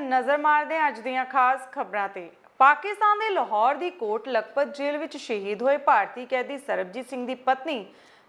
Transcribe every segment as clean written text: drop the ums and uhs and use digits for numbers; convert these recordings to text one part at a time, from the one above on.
ਨਜ਼ਰ ਮਾਰਦੇ ਹਾਂ ਅੱਜ ਦੀਆਂ ਖਾਸ ਖਬਰਾਂ ਤੇ। ਪਾਕਿਸਤਾਨ ਦੇ ਲਾਹੌਰ ਦੀ ਕੋਟ ਲਖਪਤ ਜੇਲ੍ਹ ਵਿੱਚ ਸ਼ਹੀਦ ਹੋਏ ਭਾਰਤੀ ਕੈਦੀ ਸਰਬਜੀਤ ਸਿੰਘ ਦੀ ਪਤਨੀ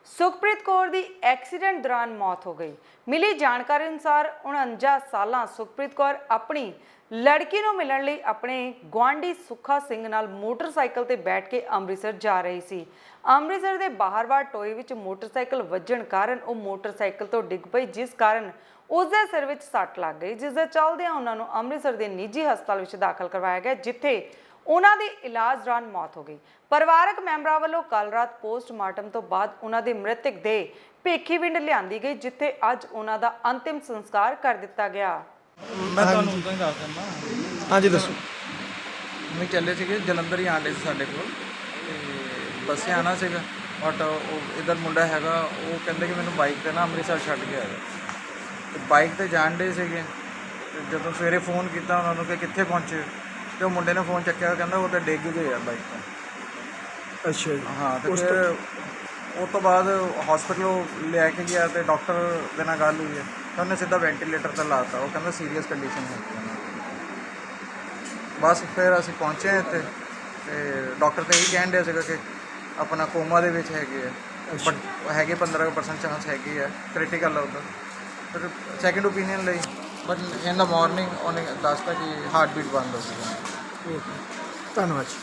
ਸੁਖਪ੍ਰੀਤ ਕੌਰ ਦੀ ਐਕਸੀਡੈਂਟ ਦੌਰਾਨ ਮੌਤ ਹੋ ਗਈ। ਮਿਲੀ ਜਾਣਕਾਰੀ ਅਨੁਸਾਰ 49 ਸਾਲਾਂ ਸੁਖਪ੍ਰੀਤ ਕੌਰ ਆਪਣੀ ਲੜਕੀ ਨੂੰ ਮਿਲਣ ਲਈ ਆਪਣੇ ਗੁਆਂਢੀ ਸੁੱਖਾ ਸਿੰਘ ਨਾਲ ਮੋਟਰਸਾਈਕਲ ਤੇ ਬੈਠ ਕੇ ਅੰਮ੍ਰਿਤਸਰ ਜਾ ਰਹੀ ਸੀ। ਅੰਮ੍ਰਿਤਸਰ ਦੇ ਬਾਹਰਵਾਰ ਟੋਏ ਵਿੱਚ ਮੋਟਰਸਾਈਕਲ ਵੱਜਣ ਕਾਰਨ ਉਹ ਮੋਟਰਸਾਈਕਲ ਤੋਂ ਡਿੱਗ ਪਈ, ਜਿਸ ਕਾਰਨ ਉਸਦੇ ਸਿਰ ਵਿੱਚ ਸੱਟ ਲੱਗ ਗਈ, ਜਿਸ ਦੇ ਚੱਲਦਿਆਂ ਉਹਨਾਂ ਨੂੰ ਅੰਮ੍ਰਿਤਸਰ ਦੇ ਨਿੱਜੀ ਹਸਪਤਾਲ ਵਿੱਚ ਦਾਖਲ ਕਰਵਾਇਆ ਗਿਆ, ਜਿੱਥੇ ਉਹਨਾਂ ਦੀ ਇਲਾਜ ਦੌਰਾਨ ਮੌਤ ਹੋ ਗਈ। ਪਰਿਵਾਰਕ ਮੈਂਬਰਾਂ ਵੱਲੋਂ ਕੱਲ ਰਾਤ ਪੋਸਟਮਾਰਟਮ ਤੋਂ ਬਾਅਦ ਉਹਨਾਂ ਦੇ ਮ੍ਰਿਤਕ ਦੇਹ ਭੇਖੀਵਿੰਡ ਲਿਆਂਦੀ ਗਈ, ਜਿੱਥੇ ਅੱਜ ਉਹਨਾਂ ਦਾ ਅੰਤਿਮ ਸੰਸਕਾਰ ਕਰ ਦਿੱਤਾ ਗਿਆ। मैं ਤੁਹਾਨੂੰ ਉਦੋਂ ਹੀ ਦੱਸ ਦਿੰਦਾ। ਹਾਂਜੀ ਦੱਸੋ। ਮੈਂ ਚੱਲੇ ਸੀਗੇ ਜਲੰਧਰ ਹੀ ਆਂਡੇ ਸੀ ਸਾਡੇ ਕੋਲ ਤੇ ਬੱਸੇ ਆਣਾ ਸੀਗਾ, ਬਟ ਉਹ ਇਧਰ ਮੁੰਡਾ ਹੈਗਾ, ਉਹ ਕਹਿੰਦੇ ਕਿ ਮੈਨੂੰ ਬਾਈਕ ਤੇ ਨਾ ਅੰਮ੍ਰਿਤਸਰ ਛੱਡ ਕੇ ਆਇਆ ਤੇ ਬਾਈਕ ਤੇ ਜਾਣ ਡੇ ਸੀਗੇ। ਤੇ ਜਦੋਂ ਸਵੇਰੇ ਫੋਨ ਕੀਤਾ ਉਹਨਾਂ ਨੂੰ ਕਿ ਕਿੱਥੇ ਪਹੁੰਚੇ, ਤੇ ਉਹ ਮੁੰਡੇ ਨੇ ਫੋਨ ਚੱਕਿਆ, ਕਹਿੰਦਾ ਉਹ ਤਾਂ ਡਿੱਗ ਗਏ ਆ ਬਾਈਕ ਤੋਂ। ਅੱਛਾ ਜੀ। ਹਾਂ, ਤੇ ਫਿਰ ਉਹ ਤੋਂ ਬਾਅਦ ਹਸਪੀਟਲ ਲੈ ਕੇ ਗਿਆ ਤੇ ਡਾਕਟਰ ਦੇ ਨਾਲ ਗੱਲ ਹੋਈ ਹੈ ਤਾਂ ਉਹਨੇ ਸਿੱਧਾ ਵੈਂਟੀਲੇਟਰ ਤੇ ਲਾਤਾ। ਉਹ ਕਹਿੰਦਾ ਸੀਰੀਅਸ ਕੰਡੀਸ਼ਨ ਹੈ। ਬਸ ਫਿਰ ਅਸੀਂ ਪਹੁੰਚੇ ਇੱਥੇ ਤੇ ਡਾਕਟਰ ਤਾਂ ਇਹੀ ਕਹਿਣ ਡਿਆ ਸੀਗਾ ਕਿ ਆਪਣਾ ਕੋਮਾ ਦੇ ਵਿੱਚ ਹੈਗੇ ਆ, ਬਟ ਹੈਗੇ 15% ਚਾਂਸ ਹੈਗੇ ਆ, ਕ੍ਰਿਟੀਕਲ ਆ ਉਹਦਾ। ਫਿਰ ਸੈਕਿੰਡ ਓਪੀਨੀਅਨ ਲਈ, ਬਟ ਇਨ ਦਾ ਮਾਰਨਿੰਗ ਉਹਨੇ ਦੱਸਤਾ ਕਿ ਹਾਰਟ ਬੀਟ ਬੰਦ ਹੋ ਗਈ। ਧੰਨਵਾਦ ਜੀ।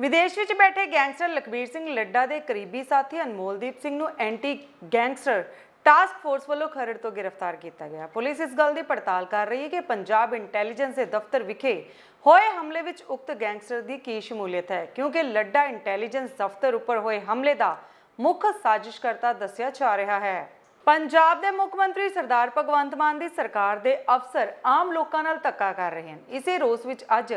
ਵਿਦੇਸ਼ ਵਿੱਚ ਬੈਠੇ ਗੈਂਗਸਟਰ ਲਖਬੀਰ ਸਿੰਘ ਲੱਡਾ ਦੇ ਕਰੀਬੀ ਸਾਥੀ ਅਨਮੋਲਦੀਪ ਸਿੰਘ ਨੂੰ ਐਂਟੀ ਗੈਂਗਸਟਰ ਟਾਸਕ ਫੋਰਸ ਵੱਲੋਂ ਖਰੜ ਤੋਂ ਗ੍ਰਿਫਤਾਰ ਕੀਤਾ ਗਿਆ। ਪੁਲਿਸ ਇਸ ਗੱਲ ਦੀ ਪੜਤਾਲ ਕਰ ਰਹੀ ਹੈ ਕਿ ਪੰਜਾਬ ਇੰਟੈਲੀਜੈਂਸ ਦੇ ਦਫ਼ਤਰ ਵਿਖੇ ਹੋਏ ਹਮਲੇ ਵਿੱਚ ਉਕਤ ਗੈਂਗਸਟਰ ਦੀ ਕੀ ਸ਼ਮੂਲੀਅਤ ਹੈ, ਕਿਉਂਕਿ ਲੱਡਾ ਇੰਟੈਲੀਜੈਂਸ ਦਫ਼ਤਰ ਉੱਪਰ ਹੋਏ ਹਮਲੇ ਦਾ ਮੁੱਖ ਸਾਜ਼ਿਸ਼ਕਰਤਾ ਦੱਸਿਆ ਜਾ ਰਿਹਾ ਹੈ। ਪੰਜਾਬ ਦੇ ਮੁੱਖ ਮੰਤਰੀ ਸਰਦਾਰ ਭਗਵੰਤ ਮਾਨ ਦੀ ਸਰਕਾਰ ਦੇ ਅਫਸਰ ਆਮ ਲੋਕਾਂ ਨਾਲ ਧੱਕਾ ਕਰ ਰਹੇ ਹਨ। ਇਸੇ ਰੋਸ ਵਿੱਚ ਅੱਜ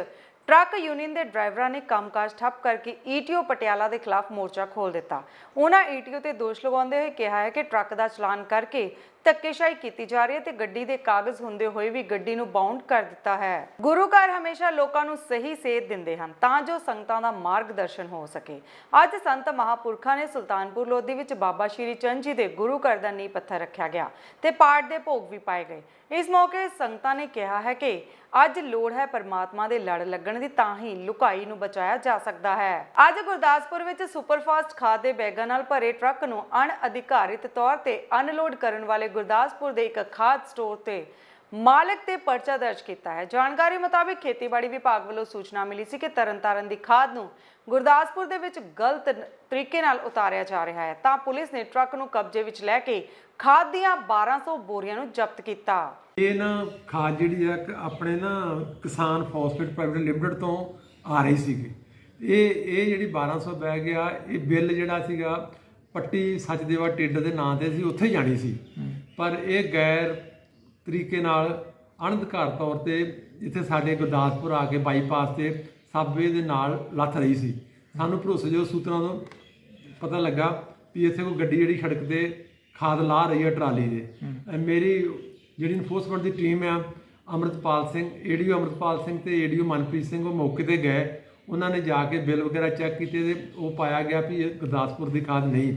ਟਰੱਕ ਯੂਨੀਅਨ ਦੇ ਡਰਾਈਵਰਾਂ ਨੇ ਕੰਮਕਾਜ ਠੱਪ ਕਰਕੇ ਈਟੀਓ ਪਟਿਆਲਾ ਦੇ ਖਿਲਾਫ ਮੋਰਚਾ ਖੋਲ੍ਹ ਦਿੱਤਾ। ਉਹਨਾਂ ਈਟੀਓ ਤੇ ਦੋਸ਼ ਲਗਾਉਂਦੇ ਹੋਏ ਕਿਹਾ ਹੈ ਕਿ ਟਰੱਕ ਦਾ ਚਲਾਨ ਕਰਕੇ ਧੱਕੇਸ਼ਾਹੀ ਕੀਤੀ ਜਾ ਰਹੀ ਹੈ ਤੇ ਗੱਡੀ ਦੇ ਕਾਗਜ਼ ਹੁੰਦੇ ਹੋਏ ਵੀ ਗੱਡੀ ਨੂੰ ਬਾਉਂਡ ਕਰ ਦਿੱਤਾ ਹੈ। ਗੁਰੂ ਘਰ ਹਮੇਸ਼ਾ ਲੋਕਾਂ ਨੂੰ ਸਹੀ ਸੇਧ ਦਿੰਦੇ ਹਨ ਤਾਂ ਜੋ ਸੰਗਤਾਂ ਦਾ ਮਾਰਗਦਰਸ਼ਨ ਹੋ ਸਕੇ। ਅੱਜ ਸੰਤ ਮਹਾਂਪੁਰਖਾਂ ਨੇ ਸੁਲਤਾਨਪੁਰ ਲੋਧੀ ਵਿੱਚ ਬਾਬਾ ਸ਼੍ਰੀ ਚੰਦ ਜੀ ਦੇ ਗੁਰੂ ਘਰ ਦਾ ਨੀਂਹ ਪੱਥਰ ਰੱਖਿਆ ਗਿਆ ਤੇ ਪਾਠ ਦੇ ਭੋਗ ਵੀ ਪਾਏ ਗਏ। ਇਸ ਮੌਕੇ ਸੰਗਤਾਂ ਨੇ ਕਿਹਾ ਹੈ ਕਿ ਅੱਜ ਲੋੜ ਹੈ ਪਰਮਾਤਮਾ ਦੇ ਲੜ ਲੱਗਣ ਦੀ, ਤਾਂ ਹੀ ਲੁਕਾਈ ਨੂੰ ਬਚਾਇਆ ਜਾ ਸਕਦਾ ਹੈ। ਅੱਜ ਗੁਰਦਾਸਪੁਰ ਵਿੱਚ ਸੁਪਰਫਾਸਟ ਖਾਦ ਦੇ ਬੈਗਾਂ ਨਾਲ ਭਰੇ ਟਰੱਕ ਨੂੰ ਅਣਅਧਿਕਾਰਿਤ ਤੌਰ ਤੇ ਅਨਲੋਡ ਕਰਨ ਵਾਲੇ ਗੁਰਦਾਸਪੁਰ ਦੇ ਇੱਕ ਖਾਦ ਸਟੋਰ ਤੇ ਮਾਲਕ ਤੇ ਪਰਚਾ ਦਰਜ ਕੀਤਾ ਹੈ। ਜਾਣਕਾਰੀ ਮੁਤਾਬਿਕ ਖੇਤੀਬਾੜੀ ਵਿਭਾਗ ਵੱਲੋਂ ਸੂਚਨਾ ਮਿਲੀ ਸੀ ਕਿ ਤਰਨਤਾਰਨ ਦੀ ਖਾਦ ਨੂੰ ਗੁਰਦਾਸਪੁਰ ਦੇ ਵਿੱਚ ਗਲਤ ਤਰੀਕੇ ਨਾਲ ਉਤਾਰਿਆ ਜਾ ਰਿਹਾ ਹੈ, ਤਾਂ ਪੁਲਿਸ ਨੇ ਟਰੱਕ ਨੂੰ ਕਬਜ਼ੇ ਵਿੱਚ ਲੈ ਕੇ ਖਾਦ ਦੀਆਂ 1200 ਬੋਰੀਆਂ ਨੂੰ ਜ਼ਬਤ ਕੀਤਾ। ਇਹ ਨਾ ਖਾਦ ਜਿਹੜੀ ਆ ਆਪਣੇ ਨਾ ਕਿਸਾਨ ਫਾਸਫੇਟ ਪ੍ਰਾਈਵੇਟ ਲਿਮਟਿਡ ਤੋਂ ਆ ਰਹੀ ਸੀਗੀ। ਇਹ ਜਿਹੜੀ 1200 ਬੈਗ ਆ, ਇਹ ਬਿੱਲ ਜਿਹੜਾ ਸੀਗਾ ਪੱਟੀ ਸੱਚਦੇਵਾ ਟੇਡਰ ਦੇ ਨਾਂ ਤੇ ਸੀ, ਉੱਥੇ ਜਾਣੀ ਸੀ, ਪਰ ਇਹ ਗੈਰ ਤਰੀਕੇ ਨਾਲ ਅਣਅਧਿਕਾਰਤ ਤੌਰ ਤੇ ਇੱਥੇ ਸਾਡੇ ਗੁਰਦਾਸਪੁਰ ਆ ਕੇ ਬਾਈਪਾਸ ਤੇ ਸਬਵੇ ਦੇ ਨਾਲ ਲੱਥ ਰਹੀ ਸੀ। ਸਾਨੂੰ ਭਰੋਸੇਯੋਗ ਸੂਤਰਾਂ ਤੋਂ ਪਤਾ ਲੱਗਾ ਵੀ ਇੱਥੇ ਕੋਈ ਗੱਡੀ ਜਿਹੜੀ ਸੜਕ ਤੇ ਖਾਦ ਲਾ ਰਹੀ ਹੈ ਟਰਾਲੀ ਦੇ। ਮੇਰੀ ਜਿਹੜੀ ਇਨਫੋਰਸਮੈਂਟ ਦੀ ਟੀਮ ਆ, ਅੰਮ੍ਰਿਤਪਾਲ ਸਿੰਘ, ਏਡੀਓ ਅੰਮ੍ਰਿਤਪਾਲ ਸਿੰਘ ਤੇ ਏਡੀਓ ਮਨਪ੍ਰੀਤ ਸਿੰਘ, ਉਹ ਮੌਕੇ ਤੇ ਗਏ। ਉਹਨਾਂ ਨੇ ਜਾ ਕੇ ਬਿੱਲ ਵਗੈਰਾ ਚੈੱਕ ਕੀਤੇ ਤੇ ਉਹ ਪਾਇਆ ਗਿਆ ਵੀ ਇਹ ਗੁਰਦਾਸਪੁਰ ਦੀ ਖਾਦ ਨਹੀਂ।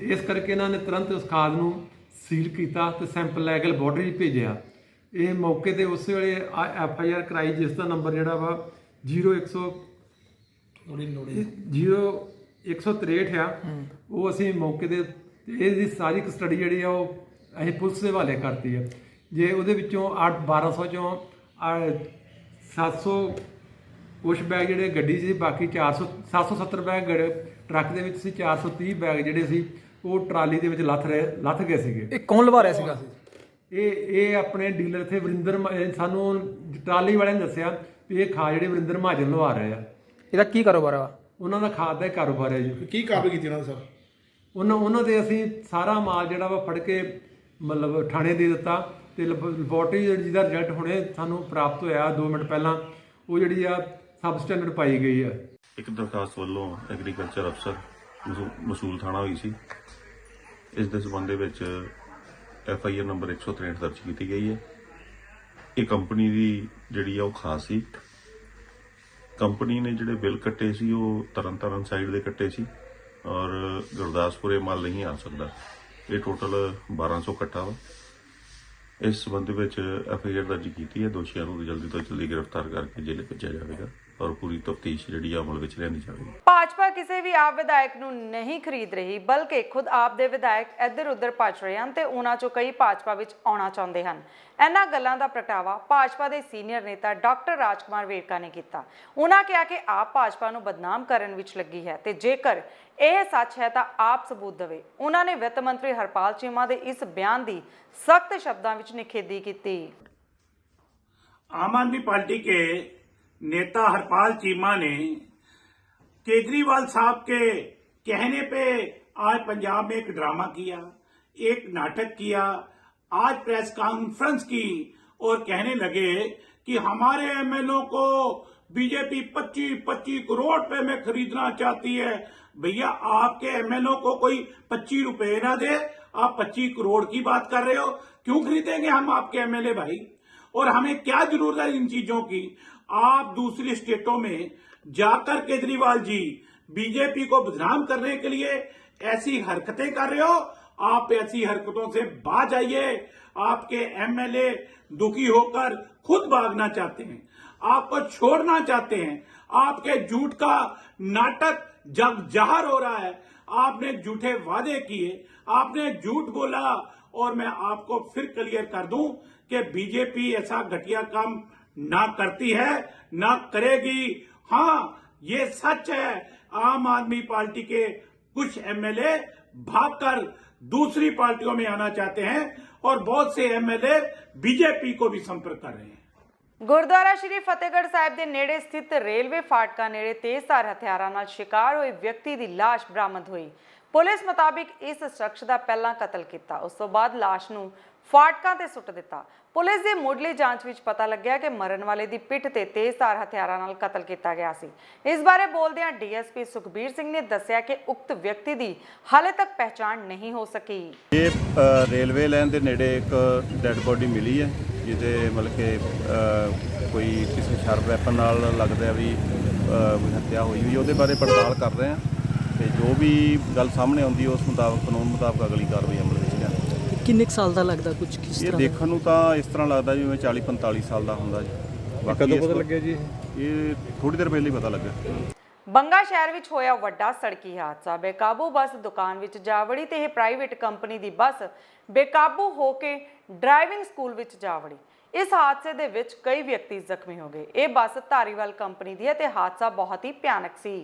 ਇਸ ਕਰਕੇ ਇਹਨਾਂ ਨੇ ਤੁਰੰਤ ਉਸ ਖਾਦ ਨੂੰ ਸੀਲ ਕੀਤਾ ਤੇ ਸੈਂਪਲ ਲੈ ਕੇ ਲੈਬੋਰਟਰੀ 'ਚ ਭੇਜਿਆ। ਇਹ ਮੌਕੇ ਤੇ ਉਸੇ ਵੇਲੇ FIR ਕਰਾਈ, ਜਿਸ ਦਾ ਨੰਬਰ ਜਿਹੜਾ ਵਾ 0163 ਆ। ਉਹ ਅਸੀਂ ਮੌਕੇ ਤੇ ਇਹਦੀ ਸਾਰੀ ਕਸਟਡੀ ਜਿਹੜੀ ਆ ਉਹ ਅਸੀਂ ਪੁਲਿਸ ਦੇ ਹਵਾਲੇ ਕਰਤੀ ਆ। ਜੇ ਉਹਦੇ ਵਿੱਚੋਂ 1200 ਚੋਂ 700 ਕੁਛ ਬੈਗ ਜਿਹੜੇ ਗੱਡੀ 'ਚ ਸੀ, ਬਾਕੀ 770 ਬੈਗ ਟਰੱਕ ਦੇ ਵਿੱਚ ਸੀ, 430 ਬੈਗ ਜਿਹੜੇ ਸੀ ਉਹ ਟਰਾਲੀ ਦੇ ਵਿੱਚ ਲੱਥ ਗਏ ਸੀਗੇ। ਇਹ ਕੌਣ ਲਵਾ ਰਿਹਾ ਸੀਗਾ? ਇਹ ਆਪਣੇ ਡੀਲਰ ਥੇ ਵਰਿੰਦਰ, ਸਾਨੂੰ ਟਰਾਲੀ ਵਾਲਿਆਂ ਨੇ ਦੱਸਿਆ ਵੀ ਇਹ ਖਾਦ ਜਿਹੜੇ ਵਰਿੰਦਰ ਮਹਾਜਨ ਲਵਾ ਰਹੇ ਆ। ਇਹਦਾ ਕੀ ਕਾਰੋਬਾਰ ਆ? ਉਹਨਾਂ ਦਾ ਖਾਦ ਦਾ ਕਾਰੋਬਾਰ ਹੈ ਜੀ। ਕੀ ਕਾਰਵਾਈ ਕੀਤੀ ਉਹਨਾਂ ਨੇ ਸਰ? ਉਹਨਾਂ ਦੇ ਅਸੀਂ ਸਾਰਾ ਮਾਲ ਜਿਹੜਾ ਵਾ ਫੜ ਕੇ ਮਤਲਬ ਥਾਣੇ ਦੇ ਦਿੱਤਾ ਤੇ ਲੈਬੋਰਟਰੀ ਜਿਹਦਾ ਰਿਜ਼ਲਟ ਹੁਣੇ ਸਾਨੂੰ ਪ੍ਰਾਪਤ ਹੋਇਆ 2 ਮਿੰਟ ਪਹਿਲਾਂ, ਉਹ ਜਿਹੜੀ ਆ ਸਬ ਸਟੈਂਡਰਡ ਪਾਈ ਗਈ ਆ। ਇੱਕ ਦਰਖਾਸਤ ਵੱਲੋਂ ਐਗਰੀਕਲਚਰ ਅਫਸਰ ਮਸੂਲ ਥਾਣਾ ਹੋਈ ਸੀ। ਇਸ ਦੇ ਸਬੰਧ ਵਿੱਚ FIR ਨੰਬਰ 163 ਦਰਜ ਕੀਤੀ ਗਈ ਹੈ। ਇਹ ਕੰਪਨੀ ਦੀ ਜਿਹੜੀ ਆ ਉਹ ਖਾਸ ਸੀ। ਕੰਪਨੀ ਨੇ ਜਿਹੜੇ ਬਿੱਲ ਕੱਟੇ ਸੀ ਉਹ ਤਰਨਤਾਰਨ ਸਾਈਡ ਦੇ ਕੱਟੇ ਸੀ ਔਰ ਗੁਰਦਾਸਪੁਰ ਇਹ ਮਾਲ ਨਹੀਂ ਆ ਸਕਦਾ। ਇਹ ਟੋਟਲ 1200 ਕੱਟਾ ਵਾ ਇਸ ਸੰਬੰਧ ਵਿੱਚ FIR ਦਰਜ ਕੀਤੀ ਹੈ। ਦੋਸ਼ੀਆਂ ਨੂੰ ਜਲਦੀ ਤੋਂ ਜਲਦੀ ਗ੍ਰਿਫਤਾਰ ਕਰਕੇ ਜੇਲ੍ਹ ਭੇਜਿਆ ਜਾਵੇਗਾ ਔਰ ਪੂਰੀ ਤਫਤੀਸ਼ ਜਿਹੜੀ ਅਮਲ ਵਿੱਚ ਲਿਆਂਦੀ ਜਾਵੇਗੀ। ਭਾਜਪਾ ਕਿਸੇ ਵੀ ਆਪ ਵਿਧਾਇਕ ਨੂੰ ਨਹੀਂ ਖਰੀਦ ਰਹੀ, ਬਲਕਿ ਖੁਦ ਆਪ ਦੇ ਵਿਧਾਇਕ ਇੱਧਰ ਉੱਧਰ ਭੱਜ ਰਹੇ ਹਨ ਤੇ ਉਹਨਾਂ ਚੋਂ ਕਈ ਭਾਜਪਾ ਵਿੱਚ ਆਉਣਾ ਚਾਹੁੰਦੇ ਹਨ। ਇਹਨਾਂ ਗੱਲਾਂ ਦਾ ਪ੍ਰਗਟਾਵਾ ਭਾਜਪਾ ਦੇ ਸੀਨੀਅਰ ਨੇਤਾ ਡਾਕਟਰ ਰਾਜਕੁਮਾਰ ਵੇਰਕਾ ਨੇ ਕੀਤਾ। ਉਹਨਾਂ ਕਿਹਾ ਕਿ ਆਪ ਭਾਜਪਾ ਨੂੰ ਬਦਨਾਮ ਕਰਨ ਵਿੱਚ ਲੱਗੀ ਹੈ ਤੇ ਜੇਕਰ ਇਹ ਸੱਚ ਹੈ ਤਾਂ ਆਪ ਸਬੂਤ ਦੇਵੇ। ਉਹਨਾਂ ਨੇ ਵਿੱਤ ਮੰਤਰੀ ਹਰਪਾਲ ਚੀਮਾ ਦੇ ਇਸ ਬਿਆਨ ਦੀ सख्त शब्दों में निखेधी की। आम आदमी पार्टी के नेता हरपाल चीमा ने केजरीवाल साहब के कहने पे आज पंजाब में एक ड्रामा किया, एक नाटक किया, आज प्रेस कॉन्फ्रेंस की और कहने लगे कि हमारे एमएलओ को बीजेपी 25-25 करोड़ रुपए में खरीदना चाहती है। भैया आपके एमएलओ को कोई 25 रुपए ना दे, आप 25 करोड़ की बात कर रहे हो। क्यों खरीदेंगे हम आपके एमएलए भाई? और हमें क्या जरूरत है इन चीजों की? आप दूसरी स्टेटों में जाकर केजरीवाल जी बीजेपी को बदनाम करने के लिए ऐसी हरकतें कर रहे हो। आप ऐसी हरकतों से बाज आइए। आपके एमएलए दुखी होकर खुद भागना चाहते हैं, आपको छोड़ना चाहते हैं। आपके झूठ का नाटक जग जाहिर हो रहा है। आपने झूठे वादे किए, आपने झूठ बोला और मैं आपको फिर क्लियर कर दूं कि बीजेपी ऐसा घटिया काम ना करती है, ना करेगी। हां, ये सच है, आम आदमी पार्टी के कुछ एमएलए भागकर दूसरी पार्टियों में आना चाहते हैं और बहुत से एमएलए बीजेपी को भी संपर्क कर रहे हैं। ਗੁਰਦੁਆਰਾ ਸ਼੍ਰੀ ਫਤਿਹਗੜ੍ਹ ਸਾਹਿਬ ਦੇ ਨੇੜੇ ਸਥਿਤ ਰੇਲਵੇ ਫਾਟਕਾਂ ਨੇੜੇ ਤੇਜ਼ਧਾਰ ਹਥਿਆਰਾਂ ਨਾਲ ਸ਼ਿਕਾਰ ਹੋਏ ਵਿਅਕਤੀ ਦੀ ਲਾਸ਼ ਬਰਾਮਦ ਹੋਈ। ਪੁਲਿਸ ਮੁਤਾਬਿਕ ਇਸ ਸ਼ਖਸ ਦਾ ਪਹਿਲਾਂ ਕਤਲ ਕੀਤਾ, ਉਸ ਤੋਂ ਬਾਅਦ ਲਾਸ਼ ਨੂੰ ਫਾਟਕਾਂ ਤੇ ਸੁੱਟ ਦਿੱਤਾ। ਪੁਲਿਸ ਦੀ ਮੁੱਢਲੀ ਜਾਂਚ ਵਿੱਚ ਪਤਾ ਲੱਗਿਆ ਕਿ ਮਰਨ ਵਾਲੇ ਦੀ ਪਿੱਠ ਤੇ ਤੇਜ਼ਧਾਰ ਹਥਿਆਰਾਂ ਨਾਲ ਕਤਲ ਕੀਤਾ ਗਿਆ ਸੀ। ਇਸ ਬਾਰੇ ਬੋਲਦਿਆਂ ਡੀਐਸਪੀ ਸੁਖਬੀਰ ਸਿੰਘ ਨੇ ਦੱਸਿਆ ਕਿ ਉਕਤ ਵਿਅਕਤੀ ਦੀ ਹਾਲੇ ਤੱਕ ਪਹਿਚਾਣ ਨਹੀਂ ਹੋ ਸਕੀ। ਇਹ ਰੇਲਵੇ ਲਾਈਨ ਦੇ ਨੇੜੇ ਇੱਕ ਡੈੱਡ ਬੋਡੀ ਮਿਲੀ ਹੈ, ਜਿਹਦੇ ਮਤਲਬ ਕਿ ਕੋਈ ਕਿਸੇ ਸ਼ਾਰਪ ਵੈਪਨ ਨਾਲ ਲੱਗਦਾ ਵੀ ਹੱਤਿਆ ਹੋਈ ਵੀ, ਉਹਦੇ ਬਾਰੇ ਪੜਤਾਲ ਕਰ ਰਹੇ ਹਾਂ ਤੇ ਜੋ ਵੀ ਗੱਲ ਸਾਹਮਣੇ ਆਉਂਦੀ ਉਸ ਮੁਤਾਬਕ ਕਾਨੂੰਨ ਮੁਤਾਬਕ ਅਗਲੀ ਕਾਰਵਾਈ ਅਮਲ ਵਿੱਚ ਲਿਆਂਦੀ। ਕਿੰਨੇ ਕੁ ਸਾਲ ਦਾ ਲੱਗਦਾ ਕੁਝ ਕਿਸ ਇਹ ਤਰ੍ਹਾਂ ਦੇਖਣ ਨੂੰ ਤਾਂ ਇਸ ਤਰ੍ਹਾਂ ਲੱਗਦਾ ਜਿਵੇਂ 40-45 ਸਾਲ ਦਾ ਹੁੰਦਾ ਜੀ। ਬਾਕੀ ਕਦੋਂ ਪਤਾ ਲੱਗਿਆ ਜੀ? ਇਹ ਥੋੜੀ ਦੇਰ ਪਹਿਲਾਂ ਹੀ ਪਤਾ ਲੱਗਾ। ਬੰਗਾ ਸ਼ਹਿਰ ਵਿੱਚ ਹੋਇਆ ਵੱਡਾ ਸੜਕੀ ਹਾਦਸਾ। ਬੇਕਾਬੂ ਬੱਸ ਦੁਕਾਨ ਵਿੱਚ ਜਾ ਵੜੀ ਤੇ ਇਹ ਪ੍ਰਾਈਵੇਟ ਕੰਪਨੀ ਦੀ ਬੱਸ ਬੇਕਾਬੂ ਹੋ ਕੇ ਡਰਾਈਵਿੰਗ ਸਕੂਲ ਵਿੱਚ ਜਾ ਵੜੀ। ਇਸ ਹਾਦਸੇ ਦੇ ਵਿੱਚ ਕਈ ਵਿਅਕਤੀ ਜ਼ਖਮੀ ਹੋ ਗਏ। ਇਹ ਬੱਸ ਧਾਰੀਵਾਲ ਕੰਪਨੀ ਦੀ ਹੈ ਤੇ ਹਾਦਸਾ ਬਹੁਤ ਹੀ ਭਿਆਨਕ ਸੀ।